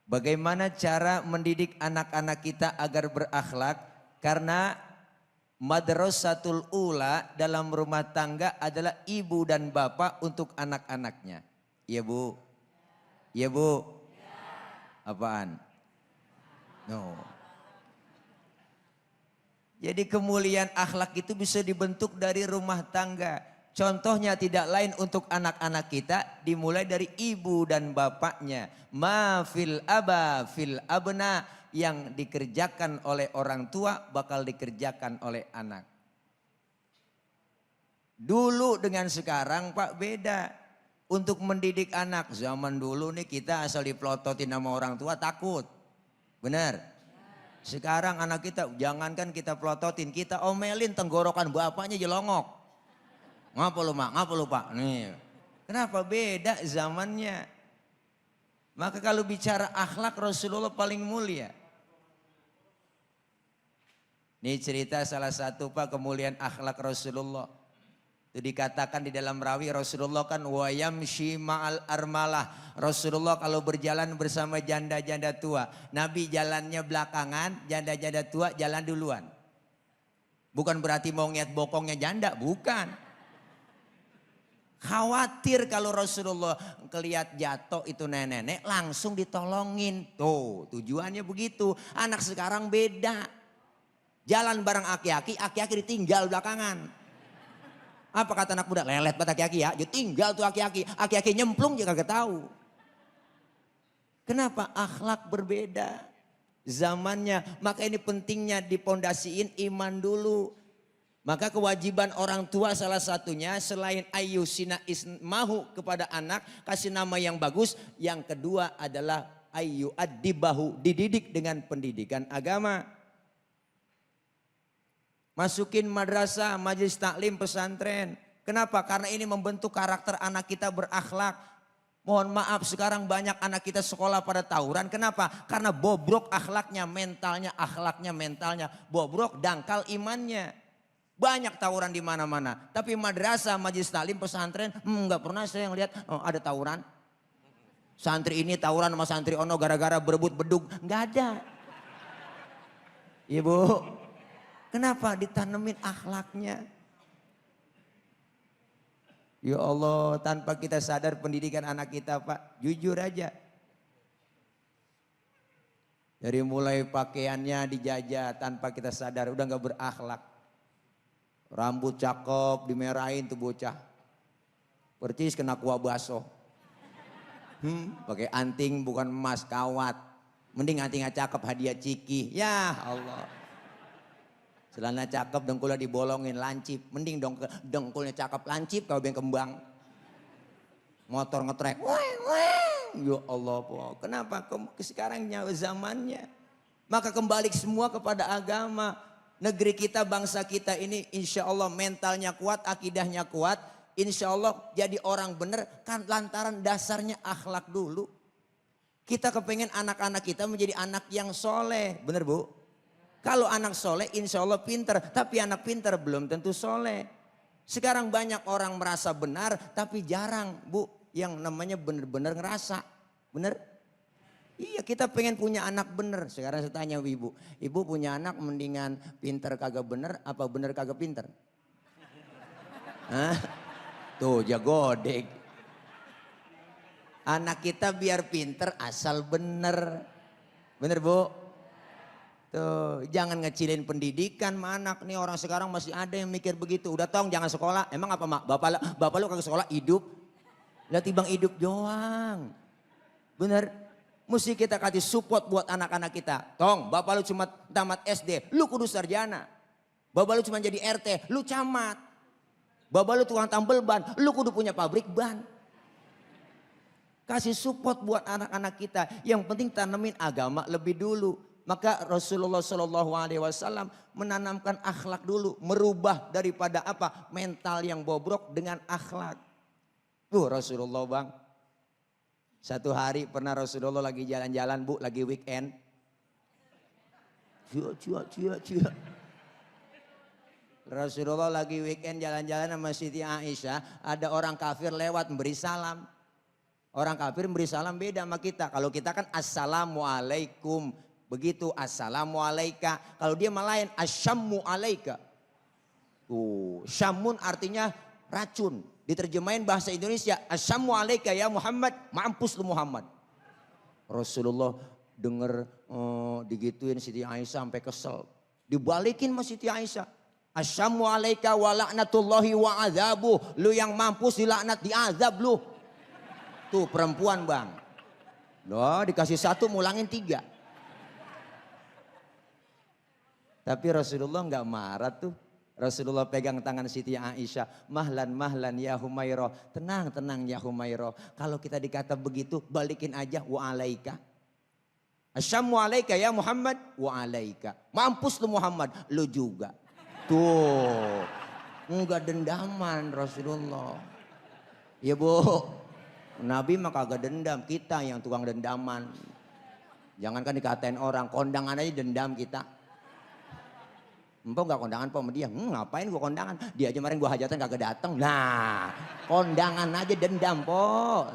Bagaimana cara mendidik anak-anak kita agar berakhlak? Karena madrasatul ula dalam rumah tangga adalah ibu dan bapak untuk anak-anaknya. Iya Bu? Iya Bu? Apaan? No. Jadi kemuliaan akhlak itu bisa dibentuk dari rumah tangga. Contohnya tidak lain untuk anak-anak kita dimulai dari ibu dan bapaknya. Ma fil aba fil abna. Yang dikerjakan oleh orang tua bakal dikerjakan oleh anak. Dulu dengan sekarang Pak beda. Untuk mendidik anak zaman dulu nih kita asal dipelototin sama orang tua takut. Benar? Sekarang anak kita jangankan kita pelototin, kita omelin tenggorokan bapaknya jelongok. Ngapa lu mak? Ngapa lu pak? Nih. Kenapa beda zamannya? Maka kalau bicara akhlak Rasulullah paling mulia. Ini cerita salah satu Pak kemuliaan akhlak Rasulullah. Itu dikatakan di dalam rawi Rasulullah kan wayamshi ma'al armalah. Rasulullah kalau berjalan bersama janda-janda tua. Nabi jalannya belakangan, janda-janda tua jalan duluan. Bukan berarti mau ngiat bokongnya janda, bukan. Khawatir kalau Rasulullah ngelihat jatuh itu nenek-nenek langsung ditolongin. Tuh tujuannya begitu. Anak sekarang beda. Jalan bareng aki-aki, aki-aki ditinggal belakangan. Apa kata anak muda? Lelet buat aki-aki ya. Dia tinggal tuh aki-aki. Aki-aki nyemplung juga gak tahu. Kenapa? Akhlak berbeda. Zamannya. Maka ini pentingnya dipondasiin iman dulu. Maka kewajiban orang tua salah satunya selain ayyusina ismahu kepada anak. Kasih nama yang bagus. Yang kedua adalah ayyu addibahu. Dididik dengan pendidikan agama. Masukin madrasah, majelis taklim, pesantren. Kenapa? Karena ini membentuk karakter anak kita berakhlak. Mohon maaf sekarang banyak anak kita sekolah pada tawuran. Kenapa? Karena bobrok akhlaknya, akhlaknya, mentalnya. Bobrok, dangkal imannya. Banyak tawuran di mana-mana. Tapi madrasah, majelis taklim, pesantren, enggak pernah saya ngeliat ada tawuran. Santri ini tawuran sama santri ono gara-gara berebut bedug. Enggak ada. Ibu. Kenapa? Ditanemin akhlaknya. Ya Allah, tanpa kita sadar pendidikan anak kita Pak, jujur aja. Dari mulai pakaiannya dijajah tanpa kita sadar, udah gak berakhlak. Rambut cakep, dimerahin tuh bocah. Percis kena kuah baso. Pakai anting bukan emas, kawat. Mending antingnya cakep, hadiah ciki. Ya Allah. Celana cakep, dengkulnya dibolongin, lancip. Mending dengkulnya cakep, lancip, kau yang kembang. Motor ngetrek. Ya Allah, po. Kenapa? Sekarangnya zamannya. Maka kembali semua kepada agama. Negeri kita, bangsa kita ini insya Allah mentalnya kuat, akidahnya kuat. Insya Allah jadi orang benar kan lantaran dasarnya akhlak dulu. Kita kepengen anak-anak kita menjadi anak yang soleh. Benar Bu? Kalau anak soleh insya Allah pinter. Tapi anak pinter belum tentu soleh. Sekarang banyak orang merasa benar tapi jarang Bu yang namanya benar-benar ngerasa. Benar? Iya, kita pengen punya anak bener. Sekarang saya tanya ibu, ibu punya anak mendingan pinter kagak bener apa bener kagak pinter? Hah? Tuh jagodek. Anak kita biar pinter asal bener. Bener Bu? Tuh, jangan ngecilin pendidikan sama anak. Nih orang sekarang masih ada yang mikir begitu. Udah tong jangan sekolah. Emang apa mak? Bapak lu kagak sekolah hidup? Lah tibang hidup doang. Bener? Mesti kita kasih support buat anak-anak kita. Tong, bapak lu cuma tamat SD, lu kudu sarjana. Bapak lu cuma jadi RT, lu camat. Bapak lu tukang tambel ban, lu kudu punya pabrik ban. Kasih support buat anak-anak kita. Yang penting tanemin agama lebih dulu. Maka Rasulullah SAW menanamkan akhlak dulu. Merubah daripada apa? Mental yang bobrok dengan akhlak. Tuh Rasulullah bang. Satu hari pernah Rasulullah lagi jalan-jalan Bu, lagi weekend. Cia. Rasulullah lagi weekend jalan-jalan sama Siti Aisyah. Ada orang kafir lewat memberi salam. Orang kafir memberi salam beda sama kita. Kalau kita kan assalamualaikum. Begitu assalamualaika. Kalau dia malayan asyammu alaika. Tuh, syamun artinya racun. Diterjemahin bahasa Indonesia, asyammu alaika ya Muhammad, mampus lu Muhammad. Rasulullah denger digituin Siti Aisyah sampai kesel. Dibalikin sama Siti Aisyah. Asyammu alaika wa la'natullahi wa azabuh. Lu yang mampus dilaknat, diazab lu. Tuh perempuan bang. Loh dikasih satu mulangin 3. Tapi Rasulullah nggak marah tuh. Rasulullah pegang tangan Siti Aisyah. Mahlan ya Humairah. Tenang ya Humairah. Kalau kita dikata begitu balikin aja wa alaika. Asyammu alaika ya Muhammad wa alaika. Mampus lu Muhammad. Lu juga. Tuh. Enggak dendaman Rasulullah. Ya Bu. Nabi mah kagak dendam. Kita yang tukang dendaman. Jangankan dikatain orang. Kondangan aja dendam kita. Empok gak kondangan po sama dia. Ngapain gua kondangan? Dia aja kemarin gua hajatan kagak datang. Nah, kondangan aja dendam po.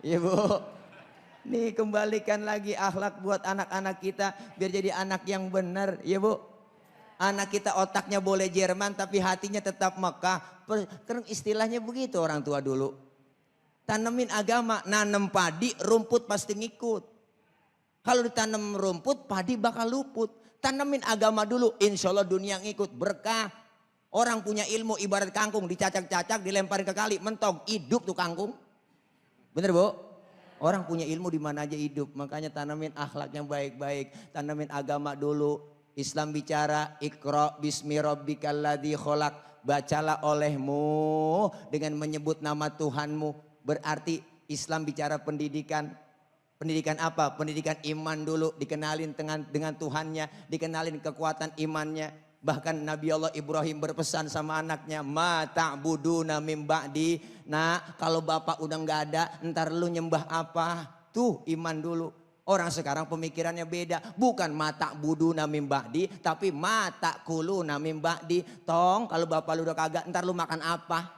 Iya Bu. Nih kembalikan lagi akhlak buat anak-anak kita. Biar jadi anak yang benar. Iya Bu. Anak kita otaknya boleh Jerman tapi hatinya tetap Mekah. Karena istilahnya begitu orang tua dulu. Tanemin agama. Nanem padi rumput pasti ngikut. Kalau ditanam rumput, padi bakal luput. Tanemin agama dulu, insya Allah dunia ngikut berkah. Orang punya ilmu ibarat kangkung, dicacak-cacak, dilemparin ke kali, mentong, hidup tuh kangkung. Bener Bu? Orang punya ilmu di mana aja hidup, makanya tanemin akhlak yang baik-baik. Tanemin agama dulu. Islam bicara, Iqra bismi rabbikal ladzi khalaq. Bacalah olehmu dengan menyebut nama Tuhanmu. Berarti Islam bicara pendidikan. Pendidikan apa? Pendidikan iman dulu. Dikenalin dengan Tuhannya. Dikenalin kekuatan imannya. Bahkan Nabi Allah Ibrahim berpesan sama anaknya. Ma ta'buduna mim ba'di. Nah kalau bapak udah gak ada. Ntar lu nyembah apa? Tuh iman dulu. Orang sekarang pemikirannya beda. Bukan ma ta'buduna mim ba'di. Tapi ma ta'kuluna mim ba'di. Tong kalau bapak lu udah kagak. Ntar lu makan apa?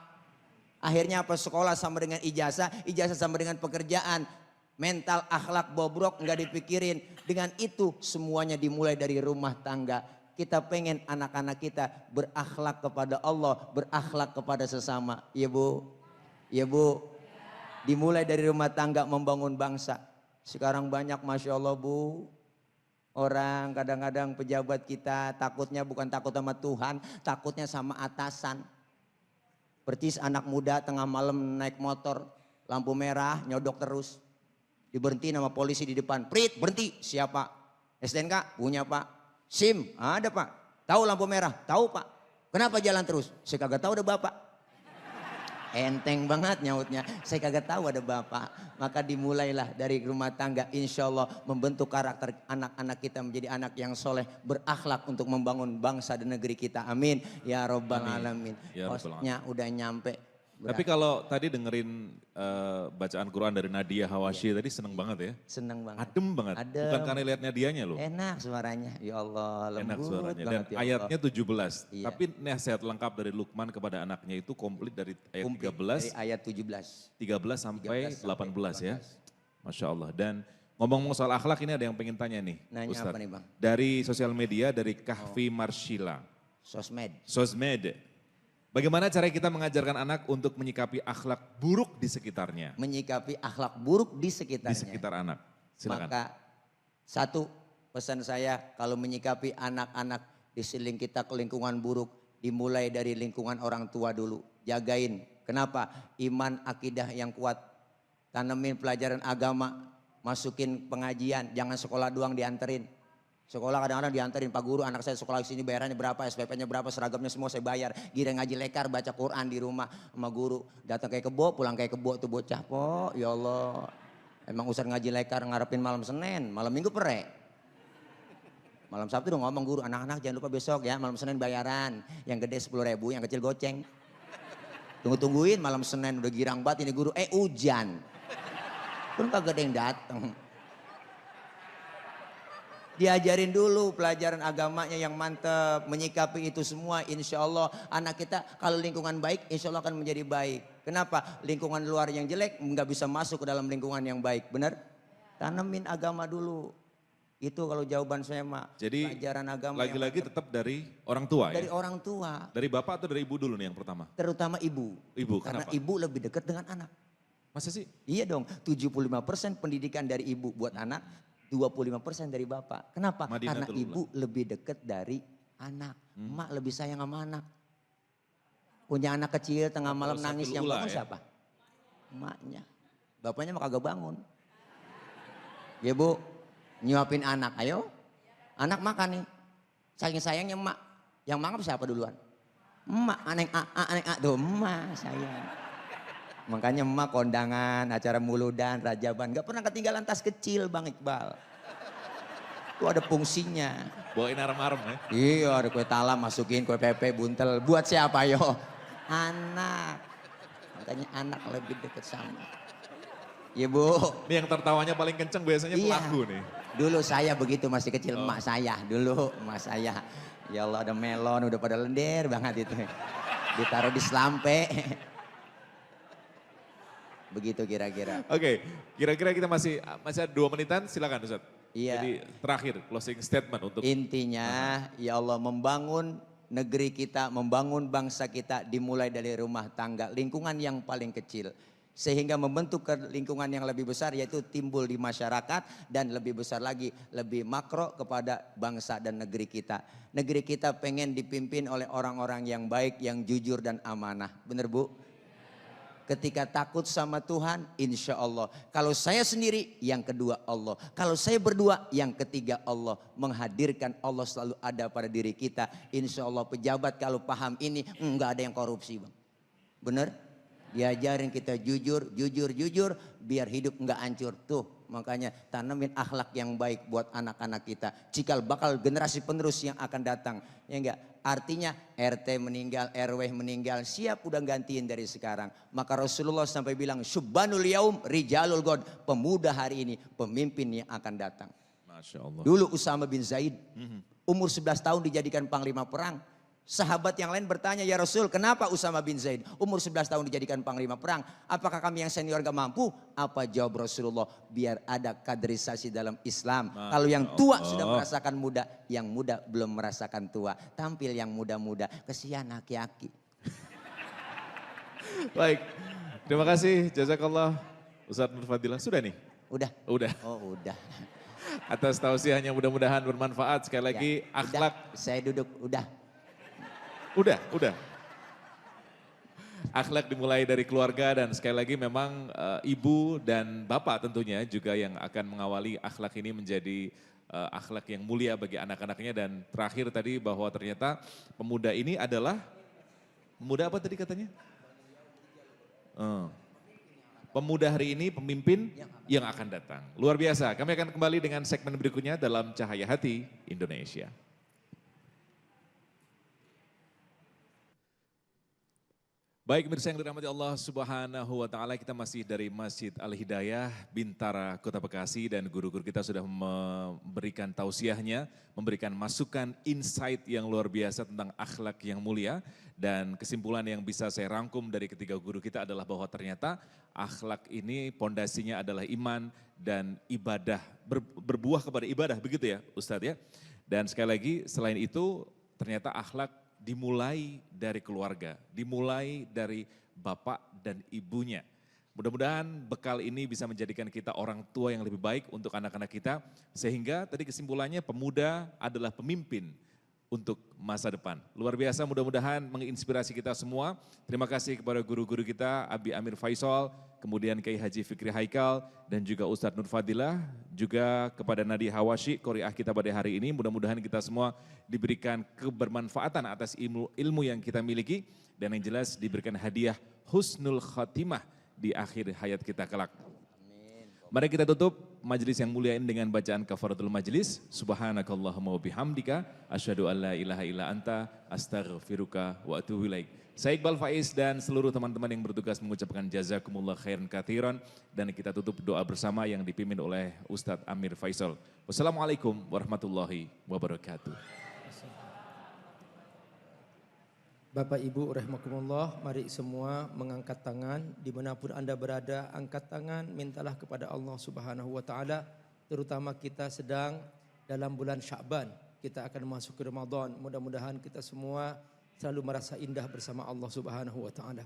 Akhirnya apa? Sekolah sama dengan ijazah. Ijazah sama dengan pekerjaan. Mental akhlak bobrok nggak dipikirin. Dengan itu semuanya dimulai dari rumah tangga. Kita pengen anak-anak kita berakhlak kepada Allah, berakhlak kepada sesama. Iya Bu? Iya Bu? Dimulai dari rumah tangga membangun bangsa. Sekarang banyak Masya Allah Bu. Orang kadang-kadang pejabat kita takutnya bukan takut sama Tuhan, takutnya sama atasan. Percis anak muda tengah malam naik motor, lampu merah, nyodok terus. Diberhenti sama polisi di depan. Prit, berhenti. Siapa? STNK? Punya Pak. SIM? Ada Pak. Tahu lampu merah? Tahu Pak. Kenapa jalan terus? Saya kagak tahu ada Bapak. Enteng banget nyautnya. Saya kagak tahu ada Bapak. Maka dimulailah dari rumah tangga. Insya Allah membentuk karakter anak-anak kita menjadi anak yang soleh. Berakhlak untuk membangun bangsa dan negeri kita. Amin. Ya Rabbal Alamin. Ya Rabbal Hostnya udah nyampe. Tapi kalau tadi dengerin bacaan Quran dari Nadia Hawashi tadi seneng banget ya. Seneng banget. Adem banget. Adem. Bukan karena lihat Nadianya loh. Enak suaranya. Ya Allah lembut Enak suaranya. Dan banget ya Allah. ayatnya 17. Iya. Tapi nasihat lengkap dari Luqman kepada anaknya itu komplit dari ayat Komplit 13. dari ayat 17. 13 sampai 13 sampai 18 ya. Masya Allah. Dan ngomong-ngomong soal akhlak ini ada yang pengen tanya nih. Nanya Ustadz. apa nih Bang? Dari sosial media, dari Kahfi Marshila. Sosmed. Sosmed. Bagaimana cara kita mengajarkan anak untuk menyikapi akhlak buruk di sekitarnya? Menyikapi akhlak buruk di Di sekitarnya. sekitar anak. Silakan. Maka satu pesan saya kalau menyikapi anak-anak di sekeliling kita ke lingkungan buruk. Dimulai dari lingkungan orang tua dulu. Jagain. Kenapa? Iman akidah yang kuat. Tanemin pelajaran agama. Masukin pengajian. Jangan sekolah doang dianterin. Sekolah kadang-kadang diantarin Pak Guru, anak saya sekolah di sini bayarannya berapa, SPP-nya berapa, seragamnya semua saya bayar. Gira ngaji lekar, baca Quran di rumah sama guru. Datang kayak kebo, pulang kayak kebo tuh bocah. Po, ya Allah. Emang usah ngaji lekar ngarepin malam Senin, malam Minggu pere. Malam Sabtu udah ngomong guru, anak-anak jangan lupa besok ya malam Senin bayaran. Yang gede 10.000, yang kecil goceng. Tunggu-tungguin malam Senin udah girang banget ini guru, hujan. Pun kagak ada yang datang. Diajarin dulu pelajaran agamanya yang mantep. Menyikapi itu semua insya Allah anak kita kalau lingkungan baik insya Allah akan menjadi baik. Kenapa? Lingkungan luar yang jelek nggak bisa masuk ke dalam lingkungan yang baik. Benar? Tanemin agama dulu. Itu kalau jawaban saya Mak. Jadi pelajaran agama lagi-lagi tetap dari orang tua dari ya? orang tua. Dari bapak atau dari ibu dulu nih yang pertama? Terutama ibu. Ibu, Karena kenapa? ibu lebih dekat dengan anak. Masa sih? Iya dong, 75% pendidikan dari ibu buat anak, 25% dari bapak. Kenapa? Karena Madinatul ibu lebih dekat dari anak. Emak lebih sayang sama anak. Punya anak kecil tengah malam nangis yang Ula bangun ya? siapa? Emaknya. Bapaknya mah kagak bangun. Ya Bu, nyuapin anak, ayo. Anak makan nih. Saking sayangnya emak. Yang makan siapa duluan? Emak, aneh A, tuh emak sayang. Makanya emak kondangan, acara muludan, rajaban. Gak pernah ketinggalan tas kecil Bang Iqbal. Itu ada fungsinya. Bawain arem-arem ya? Iya ada kue talam masukin, kue pepe, buntel. Buat siapa yo? Anak. Makanya anak lebih dekat sama. Iya Bu. Ini yang tertawanya paling kenceng biasanya Iya. pelaku nih. Dulu saya begitu masih kecil, emak saya. Dulu emak saya. Ya Allah ada melon udah pada lender banget itu. Ditaruh di selampe. Begitu kira-kira. Oke, kira-kira kita masih ada 2 menitan, silakan Ustaz. Iya. Jadi terakhir closing statement untuk Intinya ya Allah membangun negeri kita, membangun bangsa kita dimulai dari rumah tangga, lingkungan yang paling kecil. Sehingga membentuk ke lingkungan yang lebih besar yaitu timbul di masyarakat dan lebih besar lagi, lebih makro kepada bangsa dan negeri kita. Negeri kita pengen dipimpin oleh orang-orang yang baik, yang jujur dan amanah. Bener Bu? Ketika takut sama Tuhan, insya Allah. Kalau saya sendiri, yang kedua Allah. Kalau saya berdua, yang ketiga Allah. Menghadirkan Allah selalu ada pada diri kita. Insya Allah pejabat kalau paham ini, enggak ada yang korupsi Bang. Bener? Diajarin kita jujur, biar hidup enggak hancur. Tuh, makanya tanamin akhlak yang baik buat anak-anak kita. Cikal bakal generasi penerus yang akan datang. Ya enggak? Artinya RT meninggal, RW meninggal, siap udah gantiin dari sekarang. Maka Rasulullah sampai bilang, Syubbanul yaum rijalul god. Pemuda hari ini, pemimpin yang akan datang. Masya Allah. Dulu Usama bin Zaid, umur 11 tahun dijadikan panglima perang. Sahabat yang lain bertanya, ya Rasul kenapa Usama bin Zaid umur 11 tahun dijadikan panglima perang? Apakah kami yang senior gak mampu? Apa jawab Rasulullah? Biar ada kaderisasi dalam Islam. Kalau yang tua sudah merasakan muda, yang muda belum merasakan tua. Tampil yang muda-muda, kesian aki-aki. Baik, terima kasih jazakallah Ustaz Nur Fadilah. Sudah nih? Udah? Udah. Oh udah. Atas tausiahnya mudah-mudahan bermanfaat. Sekali lagi Ya, akhlak. udah. Saya duduk, udah. Udah. Akhlak dimulai dari keluarga dan sekali lagi memang ibu dan bapak tentunya juga yang akan mengawali akhlak ini menjadi akhlak yang mulia bagi anak-anaknya. Dan terakhir tadi bahwa ternyata pemuda ini adalah, pemuda apa tadi katanya? Pemuda hari ini pemimpin yang akan datang. Luar biasa, kami akan kembali dengan segmen berikutnya dalam Cahaya Hati Indonesia. Baik pemirsa yang dirahmati Allah Subhanahu wa taala, kita masih dari Masjid Al-Hidayah Bintara Kota Bekasi dan guru-guru kita sudah memberikan tausiahnya, memberikan masukan insight yang luar biasa tentang akhlak yang mulia, dan kesimpulan yang bisa saya rangkum dari ketiga guru kita adalah bahwa ternyata akhlak ini pondasinya adalah iman dan ibadah, berbuah kepada ibadah, begitu ya Ustadz ya. Dan sekali lagi selain itu ternyata akhlak dimulai dari keluarga, dimulai dari bapak dan ibunya. Mudah-mudahan bekal ini bisa menjadikan kita orang tua yang lebih baik untuk anak-anak kita. Sehingga tadi kesimpulannya pemuda adalah pemimpin untuk masa depan. Luar biasa, mudah-mudahan menginspirasi kita semua. Terima kasih kepada guru-guru kita, Abi Amir Faisal, kemudian Kiai Haji Fikri Haikal, dan juga Ustadz Nur Fadilah, juga kepada Nadi Hawashi, Qori'ah kita pada hari ini. Mudah-mudahan kita semua diberikan kebermanfaatan atas ilmu yang kita miliki, dan yang jelas diberikan hadiah husnul khatimah di akhir hayat kita kelak. Mari kita tutup majelis yang mulia ini dengan bacaan kafaratul majelis. Subhanakallahumma wa bihamdika asyhadu an la ilaha illa anta astaghfiruka wa atubu ilaik. Saya Iqbal Faiz dan seluruh teman-teman yang bertugas mengucapkan jazakumullah khairan katsiran, dan kita tutup doa bersama yang dipimpin oleh Ustadz Amir Faisal. Wassalamualaikum warahmatullahi wabarakatuh. Bapak Ibu rahimakumullah, mari semua mengangkat tangan, dimanapun Anda berada, angkat tangan, mintalah kepada Allah Subhanahu wa taala, terutama kita sedang dalam bulan Sya'ban, kita akan masuk ke Ramadan. Mudah-mudahan kita semua selalu merasa indah bersama Allah Subhanahu wa taala.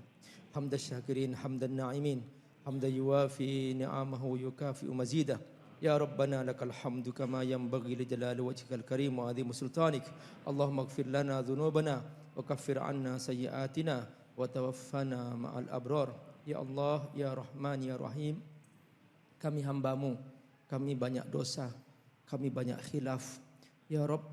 Hamdan syakirin, hamdan na'imin, hamdan yuwafi ni'amahu yukafi'u mazidah. Ya Rabbana lakal hamdu kama yanbaghi li jalali wajhikal karim wa 'azimi sultanik. Allahumma ighfir lana dhunubana wa kaffir 'anna sayyi'atina wa tawaffana ma'al abrar. Ya Allah, ya Rahman, ya Rahim, kami hamba-Mu, kami banyak dosa, kami banyak khilaf. Ya Rabb,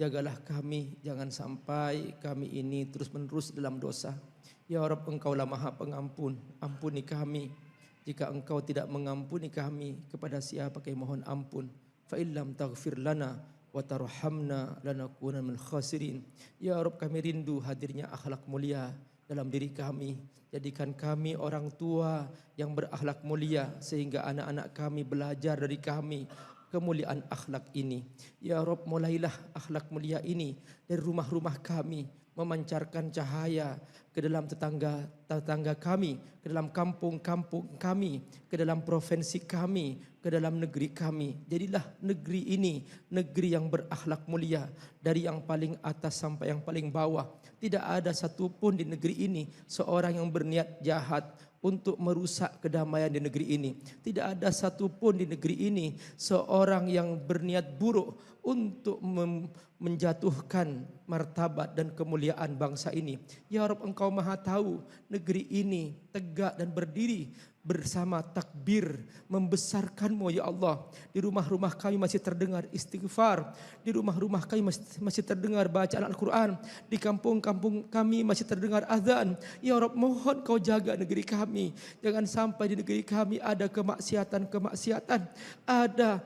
jagalah kami, jangan sampai kami ini terus-menerus dalam dosa. Ya Rabb, Engkaulah Maha Pengampun, ampuni kami. Jika Engkau tidak mengampuni kami, kepada siapa kami mohon ampun? Fa illam taghfir lana wa tarhamna lanakunanna minal khasirin. Ya Rabb, kami rindu hadirnya akhlak mulia dalam diri kami. Jadikan kami orang tua yang berakhlak mulia, sehingga anak-anak kami belajar dari kami kemuliaan akhlak ini. Ya Rabb, mulailah akhlak mulia ini dari rumah-rumah kami, memancarkan cahaya ke dalam tetangga kami, ke dalam kampung-kampung kami, ke dalam provinsi kami, ke dalam negeri kami. Jadilah negeri ini negeri yang berakhlak mulia, dari yang paling atas sampai yang paling bawah. Tidak ada satupun di negeri ini seorang yang berniat jahat untuk merusak kedamaian di negeri ini. Tidak ada satupun di negeri ini seorang yang berniat buruk untuk menjatuhkan martabat dan kemuliaan bangsa ini. Ya Rabb, Engkau Maha tahu negeri ini tegak dan berdiri bersama takbir membesarkan-Mu ya Allah. Di rumah-rumah kami masih terdengar istighfar, di rumah-rumah kami masih terdengar bacaan Al-Quran, di kampung-kampung kami masih terdengar azan. Ya Rabb, mohon Kau jaga negeri kami, jangan sampai di negeri kami ada kemaksiatan-kemaksiatan, ada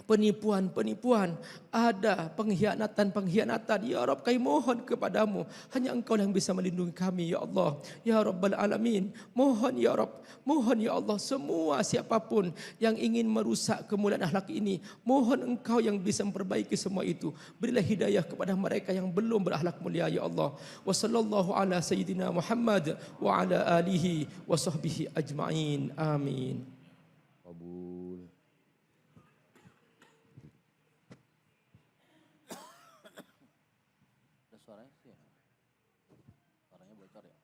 penipuan-penipuan, ada pengkhianatan-pengkhianatan. Ya Rabb, kami mohon kepadamu, hanya Engkau yang bisa melindungi kami ya Allah, ya Rabbal Alamin. Mohon ya Rabb, mohon ya Allah, semua siapapun yang ingin merusak kemuliaan akhlak ini, mohon Engkau yang bisa memperbaiki semua itu. Berilah hidayah kepada mereka yang belum berakhlak mulia ya Allah. Wa sallallahu ala sayyidina Muhammad wa ala alihi wa sahbihi ajma'in. Amin. Kabul. Suaranya sih ya. Suaranya bocor ya.